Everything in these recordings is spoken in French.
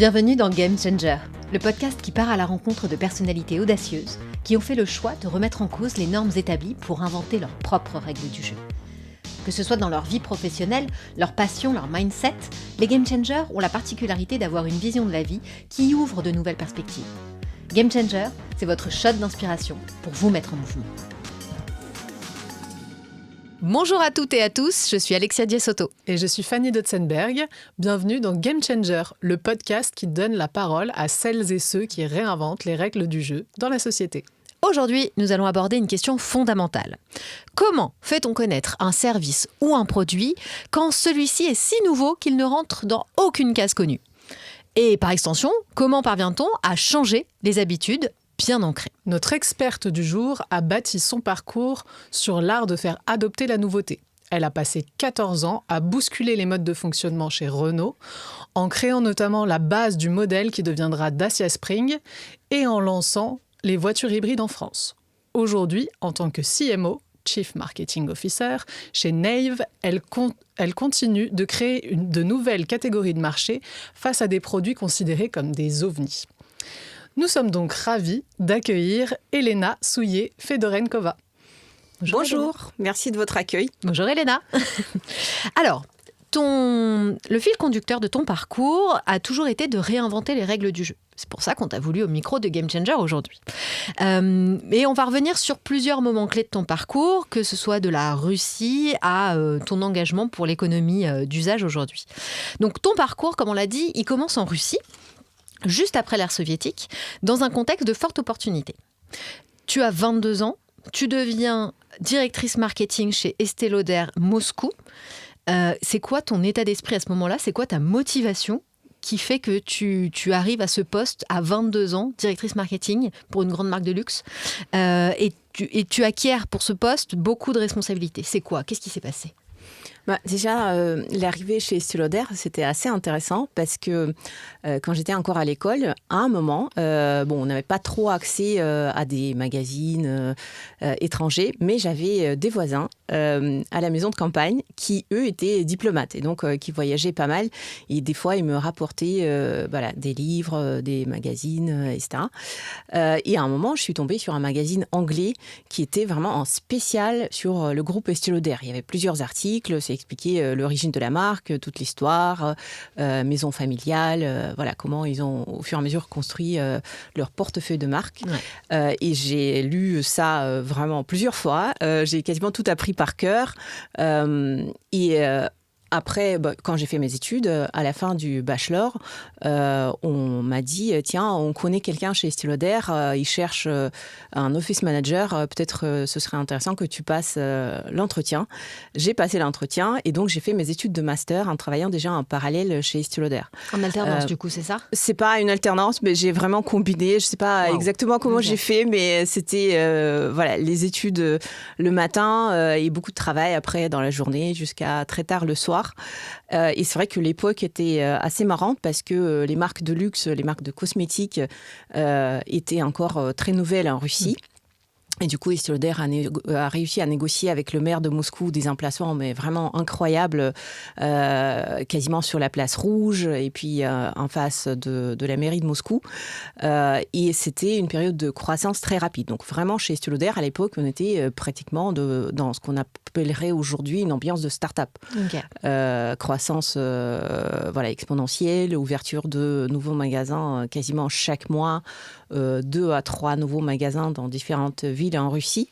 Bienvenue dans Game Changer, le podcast qui part à la rencontre de personnalités audacieuses qui ont fait le choix de remettre en cause les normes établies pour inventer leurs propres règles du jeu. Que ce soit dans leur vie professionnelle, leur passion, leur mindset, les Game Changers ont la particularité d'avoir une vision de la vie qui ouvre de nouvelles perspectives. Game Changer, c'est votre shot d'inspiration pour vous mettre en mouvement. Bonjour à toutes et à tous, je suis Alexia Diasotto. Et je suis Fanny Dotzenberg. Bienvenue dans Game Changer, le podcast qui donne la parole à celles et ceux qui réinventent les règles du jeu dans la société. Aujourd'hui, nous allons aborder une question fondamentale. Comment fait-on connaître un service ou un produit quand celui-ci est si nouveau qu'il ne rentre dans aucune case connue ? Et par extension, comment parvient-on à changer les habitudes bien ancrées ? Notre experte du jour a bâti son parcours sur l'art de faire adopter la nouveauté. Elle a passé 14 ans à bousculer les modes de fonctionnement chez Renault, en créant notamment la base du modèle qui deviendra Dacia Spring et en lançant les voitures hybrides en France. Aujourd'hui, en tant que CMO, Chief Marketing Officer, chez Nave, elle continue de créer de nouvelles catégories de marché face à des produits considérés comme des ovnis. Nous sommes donc ravis d'accueillir Elena Souillet-Fedorenkova. Bonjour, merci de votre accueil. Bonjour Elena. Alors, le fil conducteur de ton parcours a toujours été de réinventer les règles du jeu. C'est pour ça qu'on t'a voulu au micro de Game Changer aujourd'hui. Et on va revenir sur plusieurs moments clés de ton parcours, que ce soit de la Russie à ton engagement pour l'économie d'usage aujourd'hui. Donc ton parcours, comme on l'a dit, il commence en Russie, juste après l'ère soviétique, dans un contexte de forte opportunité. Tu as 22 ans, tu deviens directrice marketing chez Estée Lauder Moscou. C'est quoi ton état d'esprit à ce moment-là ? C'est quoi ta motivation qui fait que tu arrives à ce poste à 22 ans, directrice marketing pour une grande marque de luxe, et tu acquiers pour ce poste beaucoup de responsabilités. C'est quoi ? Qu'est-ce qui s'est passé ? Déjà, l'arrivée chez Estée Lauder, c'était assez intéressant parce que quand j'étais encore à l'école, à un moment, on n'avait pas trop accès à des magazines étrangers, mais j'avais des voisins à la maison de campagne qui, eux, étaient diplomates et donc qui voyageaient pas mal. Et des fois, ils me rapportaient des livres, des magazines, etc. Et à un moment, je suis tombée sur un magazine anglais qui était vraiment en spécial sur le groupe Estée Lauder. Il y avait plusieurs articles, c'est expliqué l'origine de la marque, toute l'histoire, maison familiale, comment ils ont au fur et à mesure construit leur portefeuille de marque. Ouais. Et j'ai lu ça vraiment plusieurs fois. J'ai quasiment tout appris par cœur. Après, quand j'ai fait mes études, à la fin du bachelor, on m'a dit « Tiens, on connaît quelqu'un chez Estée Lauder, il cherche un office manager, peut-être ce serait intéressant que tu passes l'entretien. » J'ai passé l'entretien et donc j'ai fait mes études de master en travaillant déjà en parallèle chez Estée Lauder. En alternance du coup, c'est ça ? C'est pas une alternance, mais j'ai vraiment combiné. Je sais pas exactement comment j'ai fait, mais c'était les études le matin et beaucoup de travail après dans la journée jusqu'à très tard le soir. Et c'est vrai que l'époque était assez marrante parce que les marques de luxe, les marques de cosmétiques étaient encore très nouvelles en Russie. Et du coup, Estée Lauder a réussi à négocier avec le maire de Moscou des emplacements mais vraiment incroyables, quasiment sur la place Rouge et puis en face de la mairie de Moscou. Et c'était une période de croissance très rapide. Donc vraiment, chez Estée Lauder, à l'époque, on était pratiquement dans ce qu'on appellerait aujourd'hui une ambiance de start-up. Okay. Croissance exponentielle, ouverture de nouveaux magasins quasiment chaque mois, 2 à 3 nouveaux magasins dans différentes villes en Russie.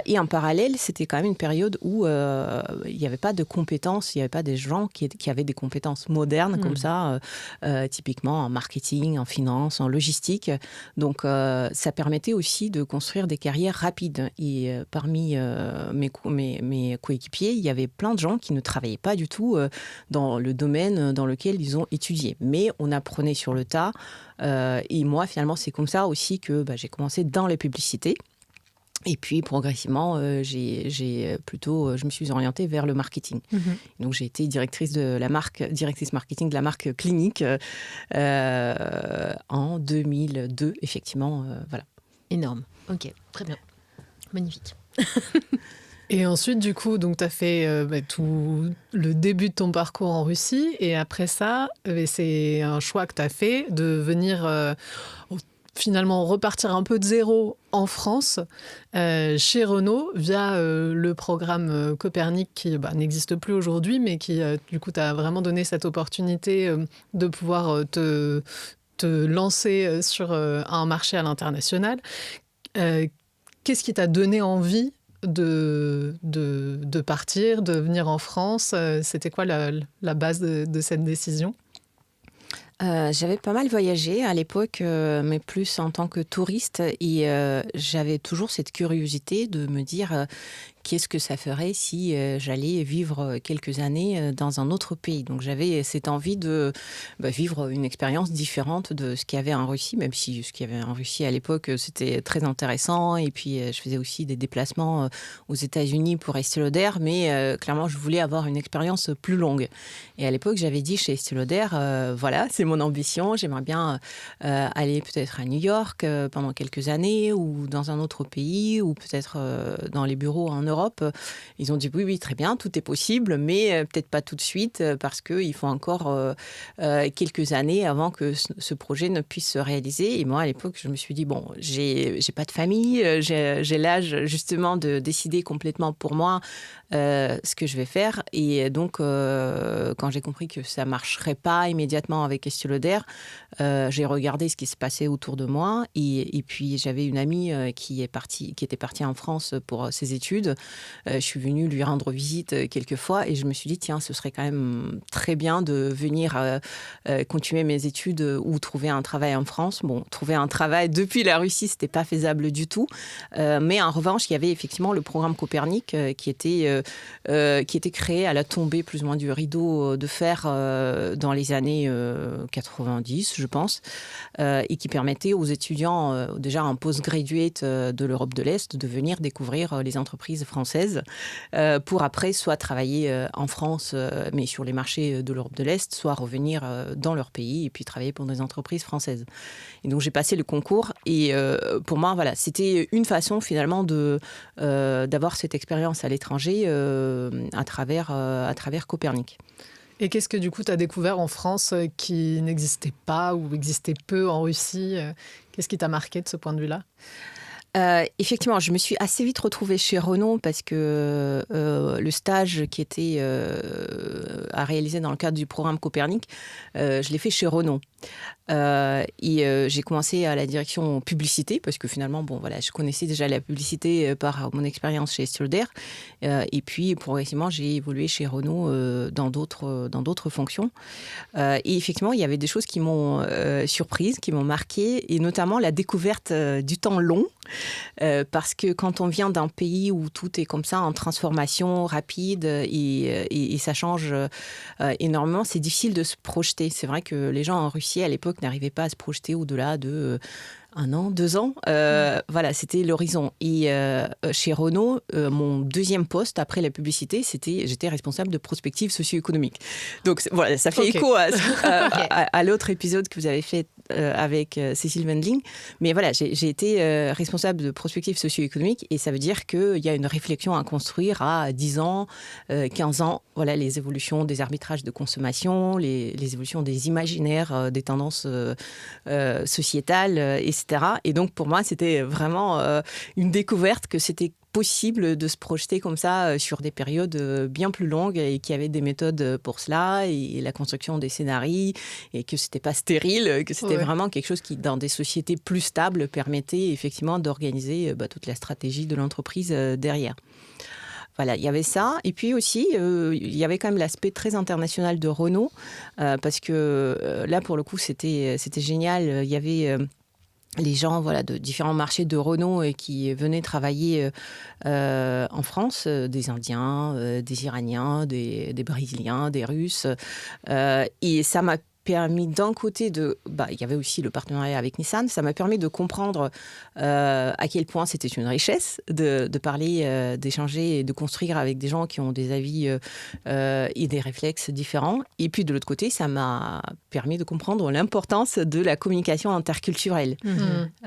Et en parallèle, c'était quand même une période où il n'y avait pas de compétences, il n'y avait pas des gens qui avaient des compétences modernes comme ça, typiquement en marketing, en finance, en logistique. Donc, ça permettait aussi de construire des carrières rapides. Et parmi mes coéquipiers, il y avait plein de gens qui ne travaillaient pas du tout dans le domaine dans lequel ils ont étudié. Mais on apprenait sur le tas. Et moi, finalement, c'est comme ça aussi que j'ai commencé dans les publicités. Et puis, progressivement, je me suis orientée vers le marketing. Donc, j'ai été directrice marketing de la marque Clinique en 2002, effectivement. Énorme. Ok, très bien. Magnifique. Et ensuite, du coup, donc tu as fait tout le début de ton parcours en Russie. Et après ça, c'est un choix que tu as fait de venir finalement repartir un peu de zéro en France, chez Renault, via le programme Copernic qui n'existe plus aujourd'hui, mais qui, du coup, t'a vraiment donné cette opportunité de pouvoir te lancer sur un marché à l'international. Qu'est-ce qui t'a donné envie de partir, de venir en France? C'était quoi la base de cette décision? J'avais pas mal voyagé à l'époque, mais plus en tant que touriste. Et j'avais toujours cette curiosité de me dire qu'est-ce que ça ferait si j'allais vivre quelques années dans un autre pays. Donc j'avais cette envie de vivre une expérience différente de ce qu'il y avait en Russie, même si ce qu'il y avait en Russie à l'époque, c'était très intéressant. Et puis je faisais aussi des déplacements aux États-Unis pour Estée Lauder, mais clairement, je voulais avoir une expérience plus longue. Et à l'époque, j'avais dit chez Estée Lauder, voilà, c'est mon ambition, j'aimerais bien aller peut-être à New York pendant quelques années, ou dans un autre pays, ou peut-être dans les bureaux en Europe. Ils ont dit oui, très bien, tout est possible, mais peut-être pas tout de suite, parce qu'il faut encore quelques années avant que ce projet ne puisse se réaliser. Et moi, à l'époque, je me suis dit, bon, j'ai pas de famille, j'ai l'âge justement de décider complètement pour moi ce que je vais faire. Et donc, quand j'ai compris que ça marcherait pas immédiatement avec Estée Lauder, j'ai regardé ce qui se passait autour de moi. Et puis, j'avais une amie qui était partie en France pour ses études. Je suis venue lui rendre visite quelques fois et je me suis dit, tiens, ce serait quand même très bien de venir continuer mes études ou trouver un travail en France. Bon, trouver un travail depuis la Russie, c'était pas faisable du tout. Mais en revanche, il y avait effectivement le programme Copernic qui était créé à la tombée plus ou moins du rideau de fer dans les années 90, je pense, et qui permettait aux étudiants déjà en post-graduate de l'Europe de l'Est de venir découvrir les entreprises françaises pour après soit travailler en France, mais sur les marchés de l'Europe de l'Est, soit revenir dans leur pays et puis travailler pour des entreprises françaises. Et donc j'ai passé le concours et pour moi, voilà, c'était une façon finalement d'avoir cette expérience à l'étranger à travers Copernic. Et qu'est-ce que du coup tu as découvert en France qui n'existait pas ou existait peu en Russie? Qu'est-ce qui t'a marqué de ce point de vue-là? Effectivement, je me suis assez vite retrouvée chez Renault parce que le stage qui était à réaliser dans le cadre du programme Copernic, je l'ai fait chez Renault. Et j'ai commencé à la direction publicité parce que finalement, bon, voilà, je connaissais déjà la publicité par mon expérience chez Estée Lauder. Et puis, progressivement, j'ai évolué chez Renault dans d'autres fonctions. Et effectivement, il y avait des choses qui m'ont surprise, qui m'ont marquée, et notamment la découverte du temps long. Parce que quand on vient d'un pays où tout est comme ça en transformation rapide et ça change énormément, c'est difficile de se projeter. C'est vrai que les gens en Russie à l'époque n'arrivaient pas à se projeter au-delà de 1 an, 2 ans. Voilà, c'était l'horizon. Et chez Renault, mon deuxième poste après la publicité, j'étais responsable de prospective socio-économique. Donc voilà, ça fait écho à l'autre épisode que vous avez fait avec Cécile Wendling. Mais voilà, j'ai été responsable de prospective socio-économique et ça veut dire qu'il y a une réflexion à construire à 10 ans, 15 ans. Voilà, les évolutions des arbitrages de consommation, les évolutions des imaginaires, des tendances sociétales, etc. Et donc, pour moi, c'était vraiment une découverte que c'était possible de se projeter comme ça sur des périodes bien plus longues et qu'il y avait des méthodes pour cela et la construction des scénarios et que c'était pas stérile, que c'était vraiment quelque chose qui, dans des sociétés plus stables, permettait effectivement d'organiser toute la stratégie de l'entreprise derrière. Voilà, il y avait ça. Et puis aussi, il y avait quand même l'aspect très international de Renault parce que là, pour le coup, c'était génial. Il y avait les gens de différents marchés de Renault qui venaient travailler en France, des Indiens, des Iraniens, des Brésiliens, des Russes. Et ça m'a permis d'un côté il y avait aussi le partenariat avec Nissan, ça m'a permis de comprendre à quel point c'était une richesse de parler, d'échanger et de construire avec des gens qui ont des avis et des réflexes différents. Et puis de l'autre côté, ça m'a permis de comprendre l'importance de la communication interculturelle.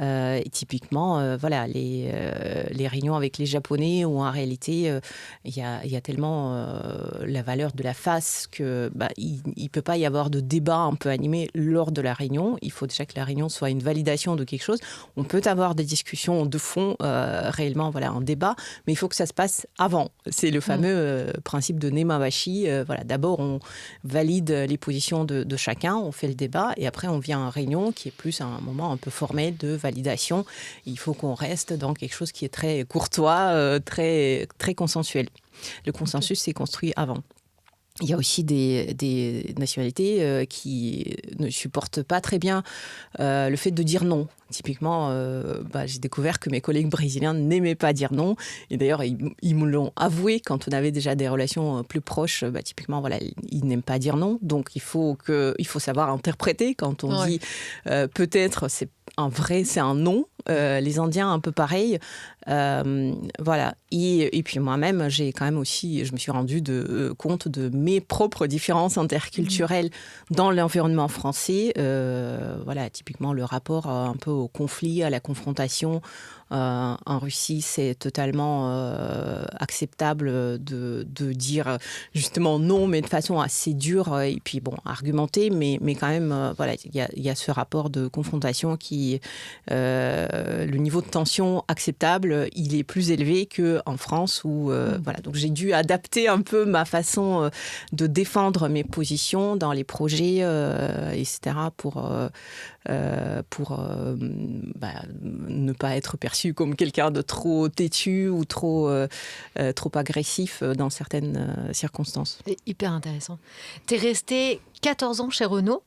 Et typiquement, les réunions avec les Japonais où en réalité, il y a tellement la valeur de la face que il peut pas y avoir de débat un peu animé lors de la réunion. Il faut déjà que la réunion soit une validation de quelque chose. On peut avoir des discussions de fond, réellement, un débat, mais il faut que ça se passe avant. C'est le fameux principe de Nemawashi. D'abord, on valide les positions de chacun, on fait le débat, et après, on vient en réunion, qui est plus un moment un peu formel de validation. Il faut qu'on reste dans quelque chose qui est très courtois, très, très consensuel. Le consensus s'est construit avant. Il y a aussi des nationalités qui ne supportent pas très bien le fait de dire non. Typiquement, j'ai découvert que mes collègues brésiliens n'aimaient pas dire non. Et d'ailleurs, ils me l'ont avoué quand on avait déjà des relations plus proches. Typiquement, ils n'aiment pas dire non. Donc, il faut savoir interpréter quand on dit peut-être c'est un vrai, c'est un non. Les Indiens, un peu pareil. Et puis moi-même, je me suis rendu compte de mes propres différences interculturelles dans l'environnement français. Typiquement le rapport un peu au conflit, à la confrontation. En Russie, c'est totalement acceptable de dire justement non, mais de façon assez dure et puis argumentée, mais quand même, il y a ce rapport de confrontation qui, le niveau de tension acceptable, il est plus élevé qu'en France où, donc j'ai dû adapter un peu ma façon de défendre mes positions dans les projets, etc. pour ne pas être perçu comme quelqu'un de trop têtu ou trop agressif dans certaines circonstances. C'est hyper intéressant. Tu es resté 14 ans chez Renault.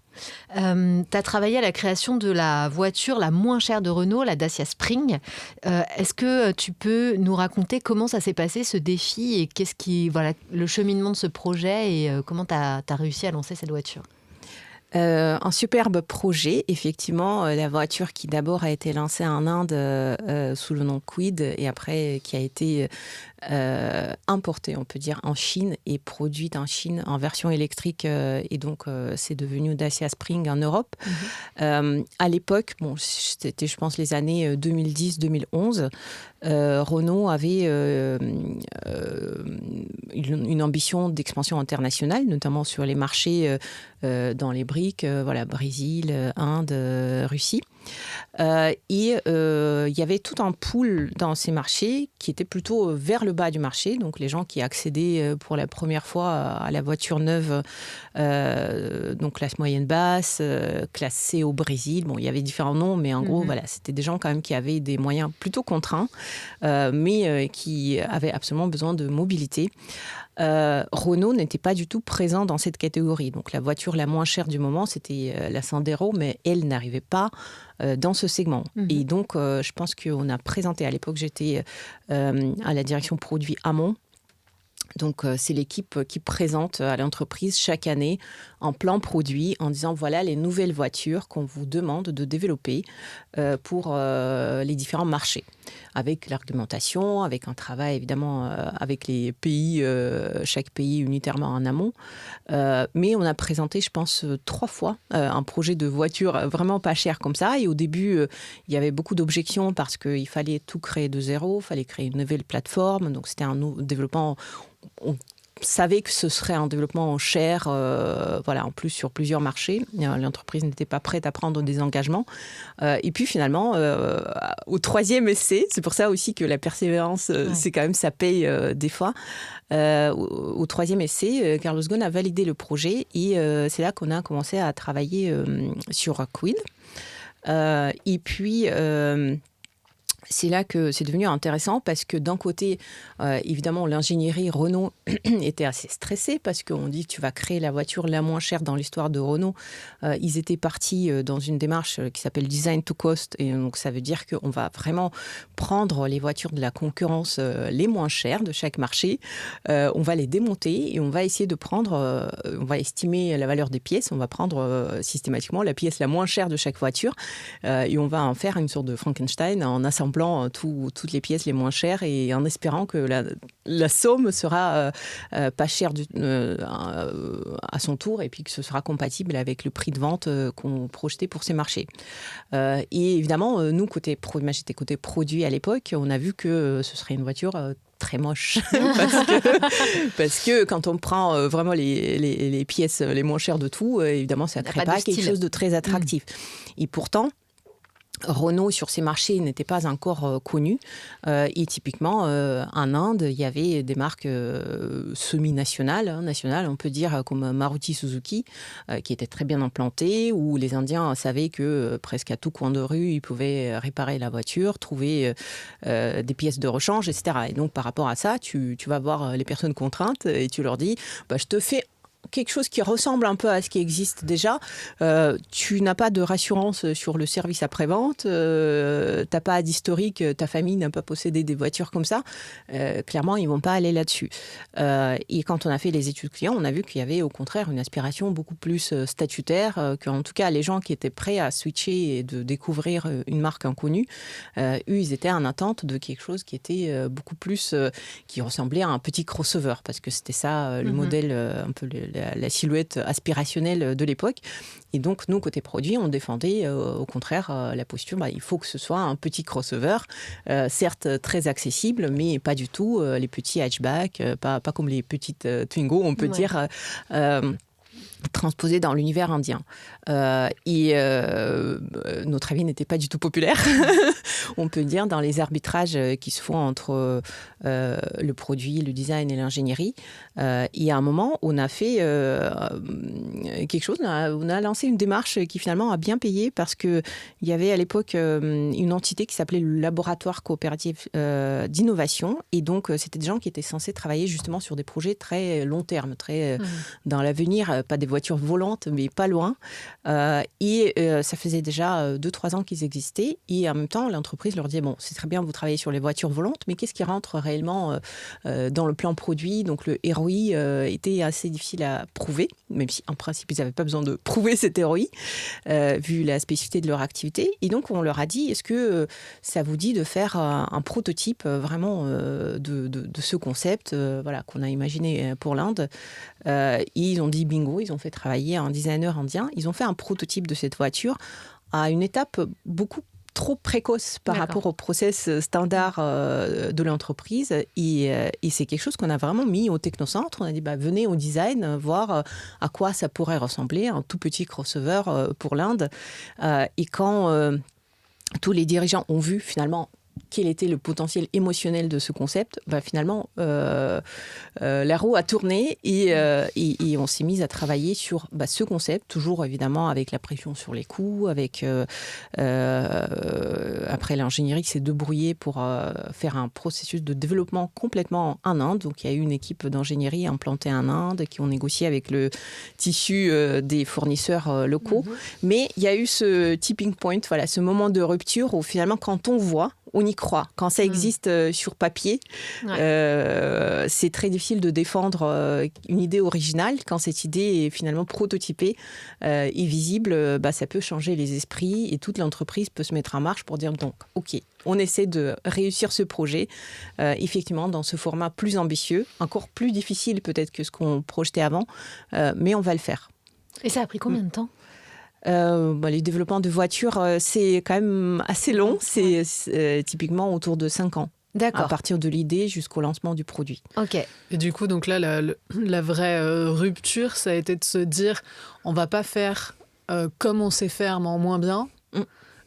Tu as travaillé à la création de la voiture la moins chère de Renault, la Dacia Spring. Est-ce que tu peux nous raconter comment ça s'est passé, ce défi, et le cheminement de ce projet, et comment tu as réussi à lancer cette voiture ? Un superbe projet, effectivement, la voiture qui d'abord a été lancée en Inde sous le nom Kwid et après qui a été importée, on peut dire, en Chine et produite en Chine en version électrique et donc c'est devenu Dacia Spring en Europe. À l'époque, c'était je pense les années 2010-2011, Renault avait une ambition d'expansion internationale, notamment sur les marchés dans les BRIC, Brésil, Inde, Russie. Et il y avait tout un pool dans ces marchés qui était plutôt vers le bas du marché, donc les gens qui accédaient pour la première fois à la voiture neuve, donc classe moyenne basse, classe C au Brésil. Il y avait différents noms, mais en gros, c'était des gens quand même qui avaient des moyens plutôt contraints, mais qui avaient absolument besoin de mobilité. Renault n'était pas du tout présent dans cette catégorie. Donc la voiture la moins chère du moment, c'était la Sandero, mais elle n'arrivait pas dans ce segment. Et donc, je pense qu'on a présenté, à l'époque, j'étais à la direction produit Amont. Donc, c'est l'équipe qui présente à l'entreprise chaque année un plan produit en disant voilà les nouvelles voitures qu'on vous demande de développer pour les différents marchés. Avec l'argumentation, avec un travail évidemment avec les pays, chaque pays unitairement en amont. Mais on a présenté, je pense, 3 fois un projet de voiture vraiment pas cher comme ça. Et au début, il y avait beaucoup d'objections parce qu'il fallait tout créer de zéro, il fallait créer une nouvelle plateforme. Donc, c'était un développement... On savait que ce serait un développement cher, en plus sur plusieurs marchés. L'entreprise n'était pas prête à prendre des engagements. Et puis finalement, au 3e essai, c'est pour ça aussi que la persévérance, c'est quand même, ça paye des fois. Au 3e essai, Carlos Ghosn a validé le projet et c'est là qu'on a commencé à travailler sur Kwid. Et puis... c'est là que c'est devenu intéressant parce que d'un côté, évidemment, l'ingénierie Renault était assez stressée parce qu'on dit que tu vas créer la voiture la moins chère dans l'histoire de Renault. Ils étaient partis dans une démarche qui s'appelle Design to Cost. Et donc, ça veut dire qu'on va vraiment prendre les voitures de la concurrence les moins chères de chaque marché. On va les démonter et on va essayer de prendre, on va estimer la valeur des pièces. On va prendre systématiquement la pièce la moins chère de chaque voiture et on va en faire une sorte de Frankenstein en assemblant toutes les pièces les moins chères et en espérant que la somme sera pas chère à son tour et puis que ce sera compatible avec le prix de vente qu'on projetait pour ces marchés. Et évidemment, nous, moi j'étais côté produit à l'époque, on a vu que ce serait une voiture très moche parce que quand on prend vraiment les pièces les moins chères de tout, évidemment ça ne crée pas quelque chose de très attractif. Et pourtant, Renault sur ces marchés n'était pas encore connu et typiquement en Inde il y avait des marques semi-nationales, nationales on peut dire comme Maruti Suzuki qui étaient très bien implantées où les Indiens savaient que presque à tout coin de rue ils pouvaient réparer la voiture, trouver des pièces de rechange, etc. Et donc par rapport à ça tu vas voir les personnes contraintes et tu leur dis je te fais quelque chose qui ressemble un peu à ce qui existe déjà. Tu n'as pas de rassurance sur le service après-vente, tu n'as pas d'historique, ta famille n'a pas possédé des voitures comme ça. Clairement, ils ne vont pas aller là-dessus. Et quand on a fait les études clients, on a vu qu'il y avait au contraire une aspiration beaucoup plus statutaire, qu'en tout cas les gens qui étaient prêts à switcher et de découvrir une marque inconnue, eux, ils étaient en attente de quelque chose qui était beaucoup plus, qui ressemblait à un petit crossover, parce que c'était ça le modèle, un peu la silhouette aspirationnelle de l'époque. Et donc, nous, côté produit, on défendait au contraire la posture, il faut que ce soit un petit crossover, certes très accessible, mais pas du tout les petits hatchbacks, pas comme les petites Twingo, on peut dire, transposés dans l'univers indien. Et notre avis n'était pas du tout populaire, on peut dire, dans les arbitrages qui se font entre le produit, le design et l'ingénierie. Et à un moment, on a fait quelque chose, on a lancé une démarche qui finalement a bien payé parce qu'il y avait à l'époque une entité qui s'appelait le Laboratoire Coopératif d'Innovation. Et donc, c'était des gens qui étaient censés travailler justement sur des projets très long terme, très dans l'avenir, pas des voitures volantes, mais pas loin. Et ça faisait déjà 2-3 ans qu'ils existaient. Et en même temps, l'entreprise leur disait, bon, c'est très bien, vous travaillez sur les voitures volantes, mais qu'est-ce qui rentre réellement dans le plan produit? Donc le ROI était assez difficile à prouver, même si en principe, ils n'avaient pas besoin de prouver cet ROI, vu la spécificité de leur activité. Et donc, on leur a dit, est-ce que ça vous dit de faire un prototype vraiment de ce concept qu'on a imaginé pour l'Inde? Ils ont dit bingo, ils ont fait travailler un designer indien. Ils ont fait un prototype de cette voiture à une étape beaucoup trop précoce par rapport au process standard de l'entreprise. Et c'est quelque chose qu'on a vraiment mis au technocentre. On a dit, venez au design, voir à quoi ça pourrait ressembler, un tout petit crossover pour l'Inde. Et quand tous les dirigeants ont vu finalement quel était le potentiel émotionnel de ce concept, finalement, la roue a tourné et on s'est mis à travailler sur ce concept, toujours évidemment avec la pression sur les coûts, avec après l'ingénierie qui s'est débrouillée pour faire un processus de développement complètement en Inde. Donc, il y a eu une équipe d'ingénierie implantée en Inde qui ont négocié avec le tissu des fournisseurs locaux. Mais il y a eu ce tipping point, ce moment de rupture où finalement, quand on voit, on y croit. Quand ça existe sur papier, c'est très difficile de défendre une idée originale. Quand cette idée est finalement prototypée et visible, ça peut changer les esprits et toute l'entreprise peut se mettre en marche pour dire donc, OK, on essaie de réussir ce projet, effectivement, dans ce format plus ambitieux, encore plus difficile peut-être que ce qu'on projetait avant, mais on va le faire. Et ça a pris combien de temps ? Les développements de voitures, c'est quand même assez long. C'est typiquement autour de 5 ans. D'accord. À partir de l'idée jusqu'au lancement du produit. Ok. Et du coup, donc là, la vraie rupture, ça a été de se dire, on va pas faire comme on sait faire, mais en moins bien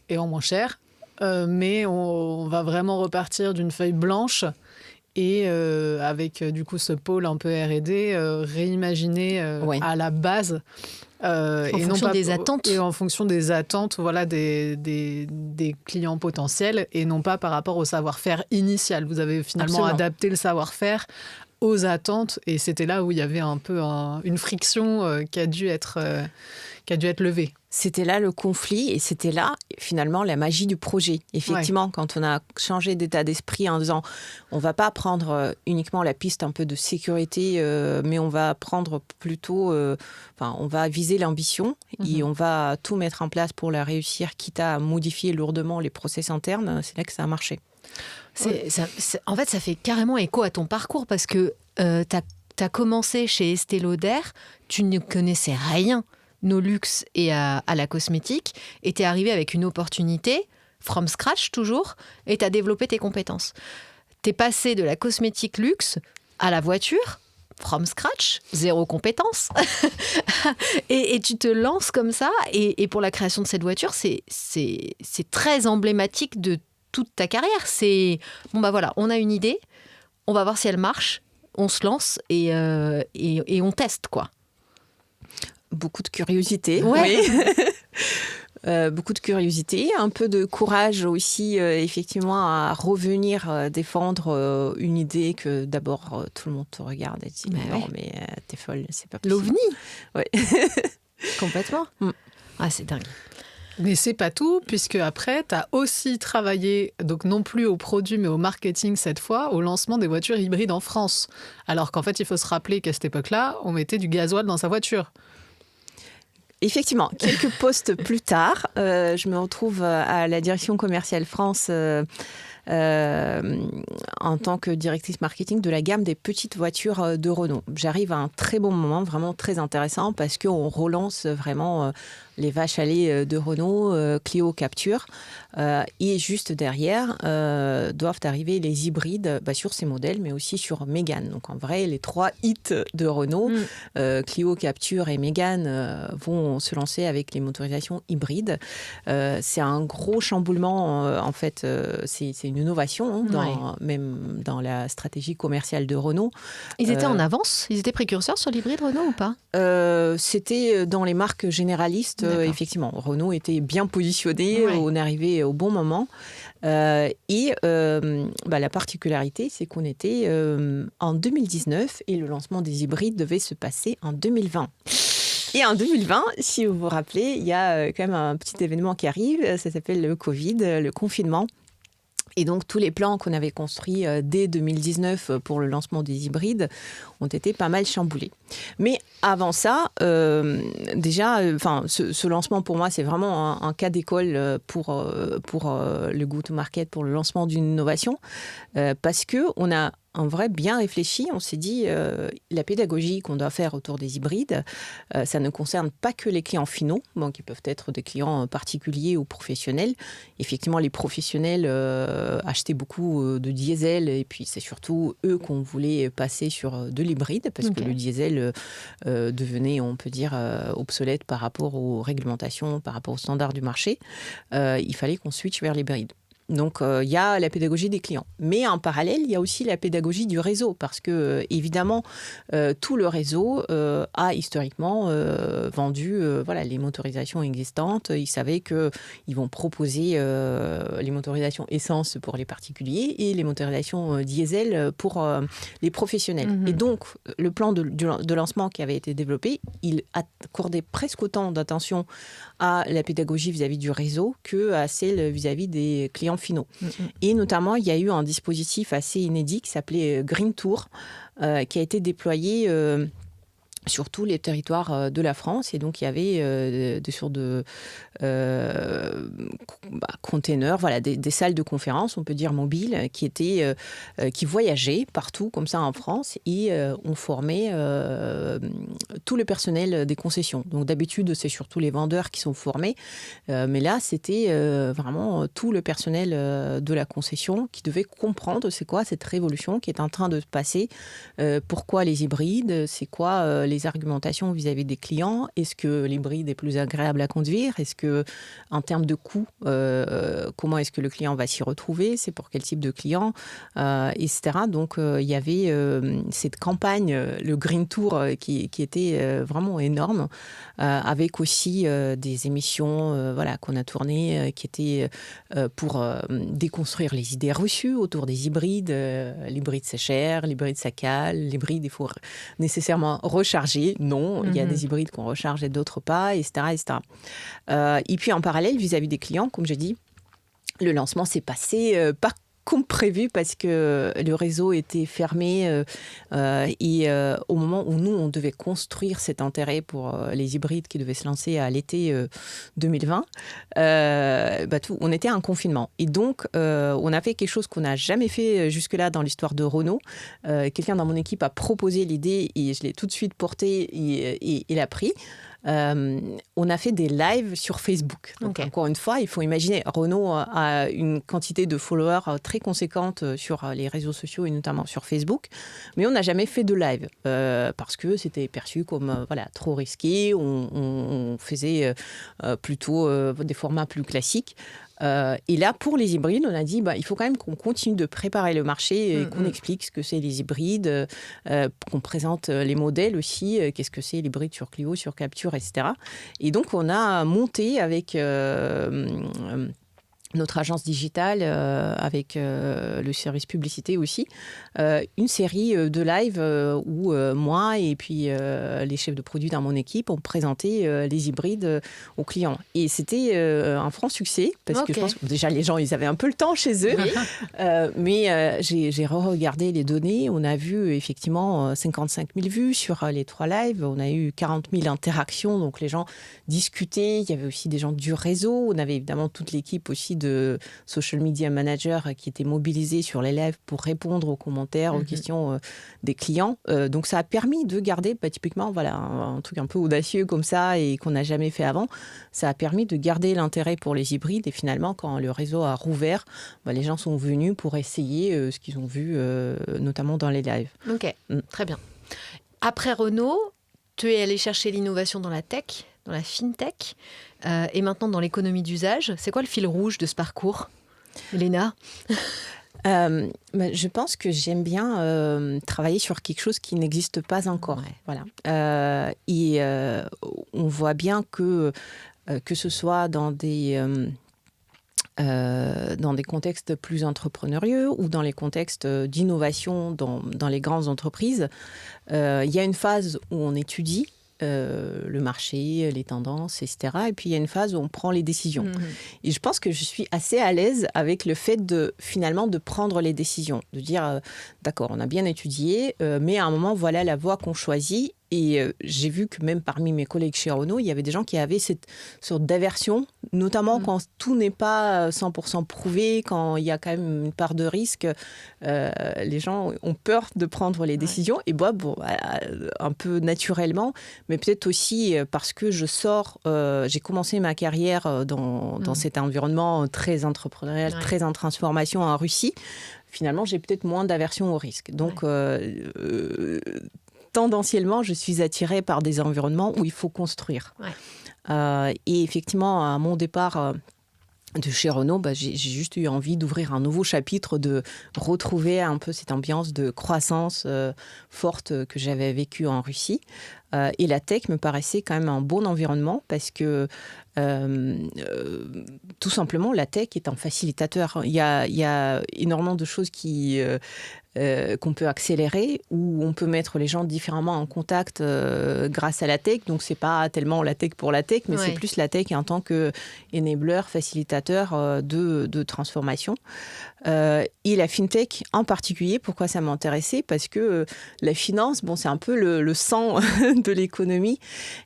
et en moins cher, mais on va vraiment repartir d'une feuille blanche et avec du coup ce pôle un peu R&D réimaginé à la base en fonction des attentes et en fonction des attentes voilà, des clients potentiels et non pas par rapport au savoir-faire initial. Vous avez finalement adapté le savoir-faire aux attentes et c'était là où il y avait un peu une friction qui a dû être levée. C'était là le conflit et c'était là finalement la magie du projet. Effectivement, quand on a changé d'état d'esprit en disant on va pas prendre uniquement la piste un peu de sécurité, mais on va prendre plutôt, on va viser l'ambition et on va tout mettre en place pour la réussir, quitte à modifier lourdement les process internes. C'est là que ça a marché. En fait, ça fait carrément écho à ton parcours parce que tu as commencé chez Estée Lauder, tu ne connaissais rien au luxe et à la cosmétique, et tu es arrivé avec une opportunité, from scratch toujours, et tu as développé tes compétences. Tu es passé de la cosmétique luxe à la voiture, from scratch, 0 compétences, et tu te lances comme ça, et pour la création de cette voiture, c'est très emblématique de toute ta carrière. C'est, voilà, on a une idée, on va voir si elle marche, on se lance et on teste, quoi. Beaucoup de curiosité, ouais. Oui. Beaucoup de curiosité, un peu de courage aussi, effectivement, à revenir défendre une idée que d'abord tout le monde te regarde et te dit mais t'es folle, c'est pas possible. L'OVNI. Ouais. Complètement. Ah, c'est dingue. Mais c'est pas tout, puisque après, tu as aussi travaillé, donc non plus au produit, mais au marketing cette fois, au lancement des voitures hybrides en France. Alors qu'en fait, il faut se rappeler qu'à cette époque-là, on mettait du gasoil dans sa voiture. Effectivement, quelques postes plus tard, je me retrouve à la direction commerciale France en tant que directrice marketing de la gamme des petites voitures de Renault. J'arrive à un très bon moment, vraiment très intéressant, parce qu'on relance vraiment les vaches à lait de Renault, Clio Capture. Et juste derrière, doivent arriver les hybrides sur ces modèles, mais aussi sur Mégane. Donc en vrai, les 3 hits de Renault, Clio Capture et Mégane, vont se lancer avec les motorisations hybrides. C'est un gros chamboulement, en fait. C'est une innovation, même dans la stratégie commerciale de Renault. Ils étaient en avance ? Ils étaient précurseurs sur l'hybride Renault ou pas ? C'était dans les marques généralistes. Effectivement, Renault était bien positionné, on arrivait au bon moment. La particularité, c'est qu'on était en 2019 et le lancement des hybrides devait se passer en 2020. Et en 2020, si vous vous rappelez, il y a quand même un petit événement qui arrive, ça s'appelle le Covid, le confinement. Et donc, tous les plans qu'on avait construits dès 2019 pour le lancement des hybrides ont été pas mal chamboulés. Mais avant ça, ce lancement, pour moi, c'est vraiment un cas d'école pour le go-to-market, pour le lancement d'une innovation, parce qu'on a en vrai bien réfléchi. On s'est dit, la pédagogie qu'on doit faire autour des hybrides, ça ne concerne pas que les clients finaux, qui peuvent être des clients particuliers ou professionnels. Effectivement, les professionnels achetaient beaucoup de diesel, et puis c'est surtout eux qu'on voulait passer sur de l'hybride, parce que le diesel devenait, on peut dire, obsolète par rapport aux réglementations, par rapport aux standards du marché. Il fallait qu'on switch vers l'hybride. Donc, il y a la pédagogie des clients. Mais en parallèle, il y a aussi la pédagogie du réseau, parce que, évidemment, tout le réseau a historiquement vendu les motorisations existantes. Ils savaient qu'ils vont proposer les motorisations essence pour les particuliers et les motorisations diesel pour les professionnels. Et donc, le plan de lancement qui avait été développé, il accordait presque autant d'attention à la pédagogie vis-à-vis du réseau qu'à celle vis-à-vis des clients finaux. Et notamment, il y a eu un dispositif assez inédit qui s'appelait Green Tour, qui a été déployé sur tous les territoires de la France. Et donc, il y avait des sortes de containers, des salles de conférence, on peut dire mobiles, qui voyageaient partout, comme ça, en France, et on formait tout le personnel des concessions. Donc, d'habitude, c'est surtout les vendeurs qui sont formés. Mais là, c'était vraiment tout le personnel de la concession qui devait comprendre c'est quoi cette révolution qui est en train de se passer, pourquoi les hybrides, c'est quoi les argumentations vis-à-vis des clients. Est-ce que l'hybride est plus agréable à conduire? Est-ce que, en termes de coût, comment est-ce que le client va s'y retrouver? C'est pour quel type de client, etc. Donc, il y avait cette campagne, le Green Tour, qui était vraiment énorme, avec aussi des émissions qu'on a tournées, qui étaient pour déconstruire les idées reçues autour des hybrides. L'hybride, c'est cher, l'hybride, ça cale, l'hybride, il faut nécessairement recharger. Non, il y a des hybrides qu'on recharge et d'autres pas, etc. etc. Et puis, en parallèle, vis-à-vis des clients, comme j'ai dit, le lancement s'est passé pas comme prévu parce que le réseau était fermé et au moment où nous, on devait construire cet intérêt pour les hybrides qui devaient se lancer à l'été 2020, on était en confinement. Et donc, on a fait quelque chose qu'on n'a jamais fait jusque-là dans l'histoire de Renault. Quelqu'un dans mon équipe a proposé l'idée et je l'ai tout de suite portée et l'a pris. On a fait des lives sur Facebook. Donc, encore une fois, il faut imaginer, Renault a une quantité de followers très conséquente sur les réseaux sociaux et notamment sur Facebook, mais on n'a jamais fait de live parce que c'était perçu comme trop risqué. On faisait plutôt des formats plus classiques. Et là, pour les hybrides, on a dit il faut quand même qu'on continue de préparer le marché et qu'on explique ce que c'est les hybrides, qu'on présente les modèles aussi, qu'est-ce que c'est l'hybride sur Clio, sur Capture, etc. Et donc, on a monté avec notre agence digitale, avec le service publicité aussi, une série de lives où moi et puis les chefs de produits dans mon équipe ont présenté les hybrides aux clients. Et c'était un franc succès, parce que je pense que déjà les gens, ils avaient un peu le temps chez eux. Mais j'ai re-regardé les données. On a vu effectivement 55 000 vues sur les 3 lives. On a eu 40 000 interactions, donc les gens discutaient. Il y avait aussi des gens du réseau. On avait évidemment toute l'équipe aussi de social media manager qui était mobilisée sur les lives pour répondre aux commentaires, aux questions des clients. Donc ça a permis de garder typiquement un truc un peu audacieux comme ça et qu'on n'a jamais fait avant. Ça a permis de garder l'intérêt pour les hybrides et finalement quand le réseau a rouvert, les gens sont venus pour essayer ce qu'ils ont vu notamment dans les lives. Ok, très bien. Après Renault, tu es allé chercher l'innovation dans la tech, dans la fintech, et maintenant dans l'économie d'usage. C'est quoi le fil rouge de ce parcours, Léna? Je pense que j'aime bien travailler sur quelque chose qui n'existe pas encore. Ouais. Voilà. Et on voit bien que ce soit dans des contextes plus entrepreneuriaux ou dans les contextes d'innovation dans les grandes entreprises, il y a une phase où on étudie le marché, les tendances, etc. Et puis, il y a une phase où on prend les décisions. Et je pense que je suis assez à l'aise avec le fait finalement de prendre les décisions. De dire, d'accord, on a bien étudié, mais à un moment, voilà la voie qu'on choisit. Et j'ai vu que même parmi mes collègues chez Renault, il y avait des gens qui avaient cette sorte d'aversion, notamment quand tout n'est pas 100% prouvé, quand il y a quand même une part de risque. Les gens ont peur de prendre les décisions. Et moi, un peu naturellement, mais peut-être aussi parce que j'ai commencé ma carrière dans cet environnement très entrepreneurial, très en transformation en Russie. Finalement, j'ai peut-être moins d'aversion au risque. Donc, tendanciellement, je suis attirée par des environnements où il faut construire. Et effectivement, à mon départ de chez Renault, j'ai juste eu envie d'ouvrir un nouveau chapitre, de retrouver un peu cette ambiance de croissance forte que j'avais vécue en Russie. Et la tech me paraissait quand même un bon environnement parce que tout simplement, la tech est un facilitateur. Il y a énormément de choses qu'on peut accélérer, où on peut mettre les gens différemment en contact grâce à la tech. Donc, c'est pas tellement la tech pour la tech, mais c'est plus la tech en tant qu'enabler, facilitateur de transformation. Et la fintech en particulier, pourquoi ça m'intéressait? Parce que la finance, c'est un peu le sang de l'économie.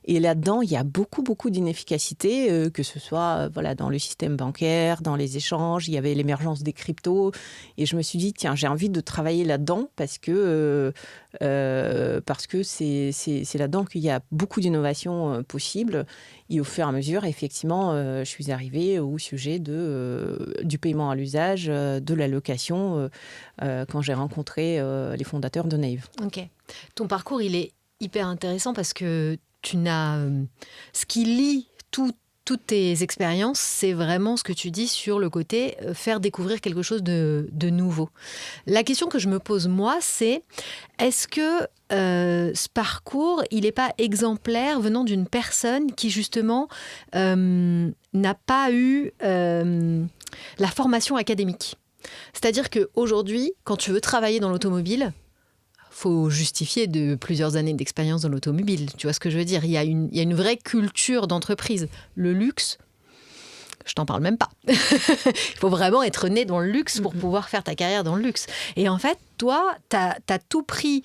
Et là-dedans, il y a beaucoup, beaucoup d'inefficacité, que ce soit dans le système bancaire, dans les échanges. Il y avait l'émergence des cryptos. Et je me suis dit, tiens, j'ai envie de travailler là-dedans parce que c'est là-dedans qu'il y a beaucoup d'innovations possibles. Et au fur et à mesure, effectivement, je suis arrivée au sujet du paiement à l'usage, de la location, quand j'ai rencontré les fondateurs de Naïve. Ok. Ton parcours, il est hyper intéressant parce que ce qui lie toutes tes expériences, c'est vraiment ce que tu dis sur le côté faire découvrir quelque chose de nouveau. La question que je me pose, moi, c'est est-ce que ce parcours, il n'est pas exemplaire venant d'une personne qui, justement, n'a pas eu la formation académique ? C'est-à-dire qu'aujourd'hui, quand tu veux travailler dans l'automobile, faut justifier de plusieurs années d'expérience dans l'automobile. Tu vois ce que je veux dire ? Il y a une vraie culture d'entreprise. Le luxe, je t'en parle même pas. Il faut vraiment être né dans le luxe pour pouvoir faire ta carrière dans le luxe. Et en fait, toi, tu as tout pris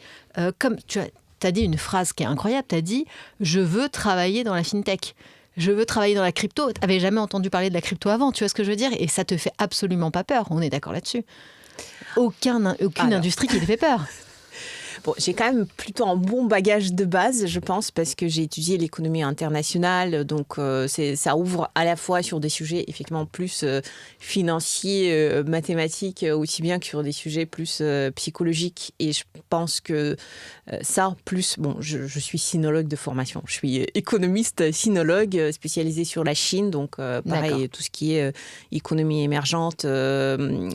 comme... Tu as dit une phrase qui est incroyable. Tu as dit « Je veux travailler dans la fintech ». Je veux travailler dans la crypto. Tu n'avais jamais entendu parler de la crypto avant, tu vois ce que je veux dire ? Et ça te fait absolument pas peur. On est d'accord là-dessus. Aucune industrie qui te fait peur. Bon, j'ai quand même plutôt un bon bagage de base, je pense, parce que j'ai étudié l'économie internationale. Donc, ça ouvre à la fois sur des sujets effectivement plus financiers, mathématiques, aussi bien que sur des sujets plus psychologiques. Et je pense que ça, plus... Bon, je suis sinologue de formation. Je suis économiste, sinologue, spécialisée sur la Chine. Donc, pareil, d'accord. Tout ce qui est économie émergente,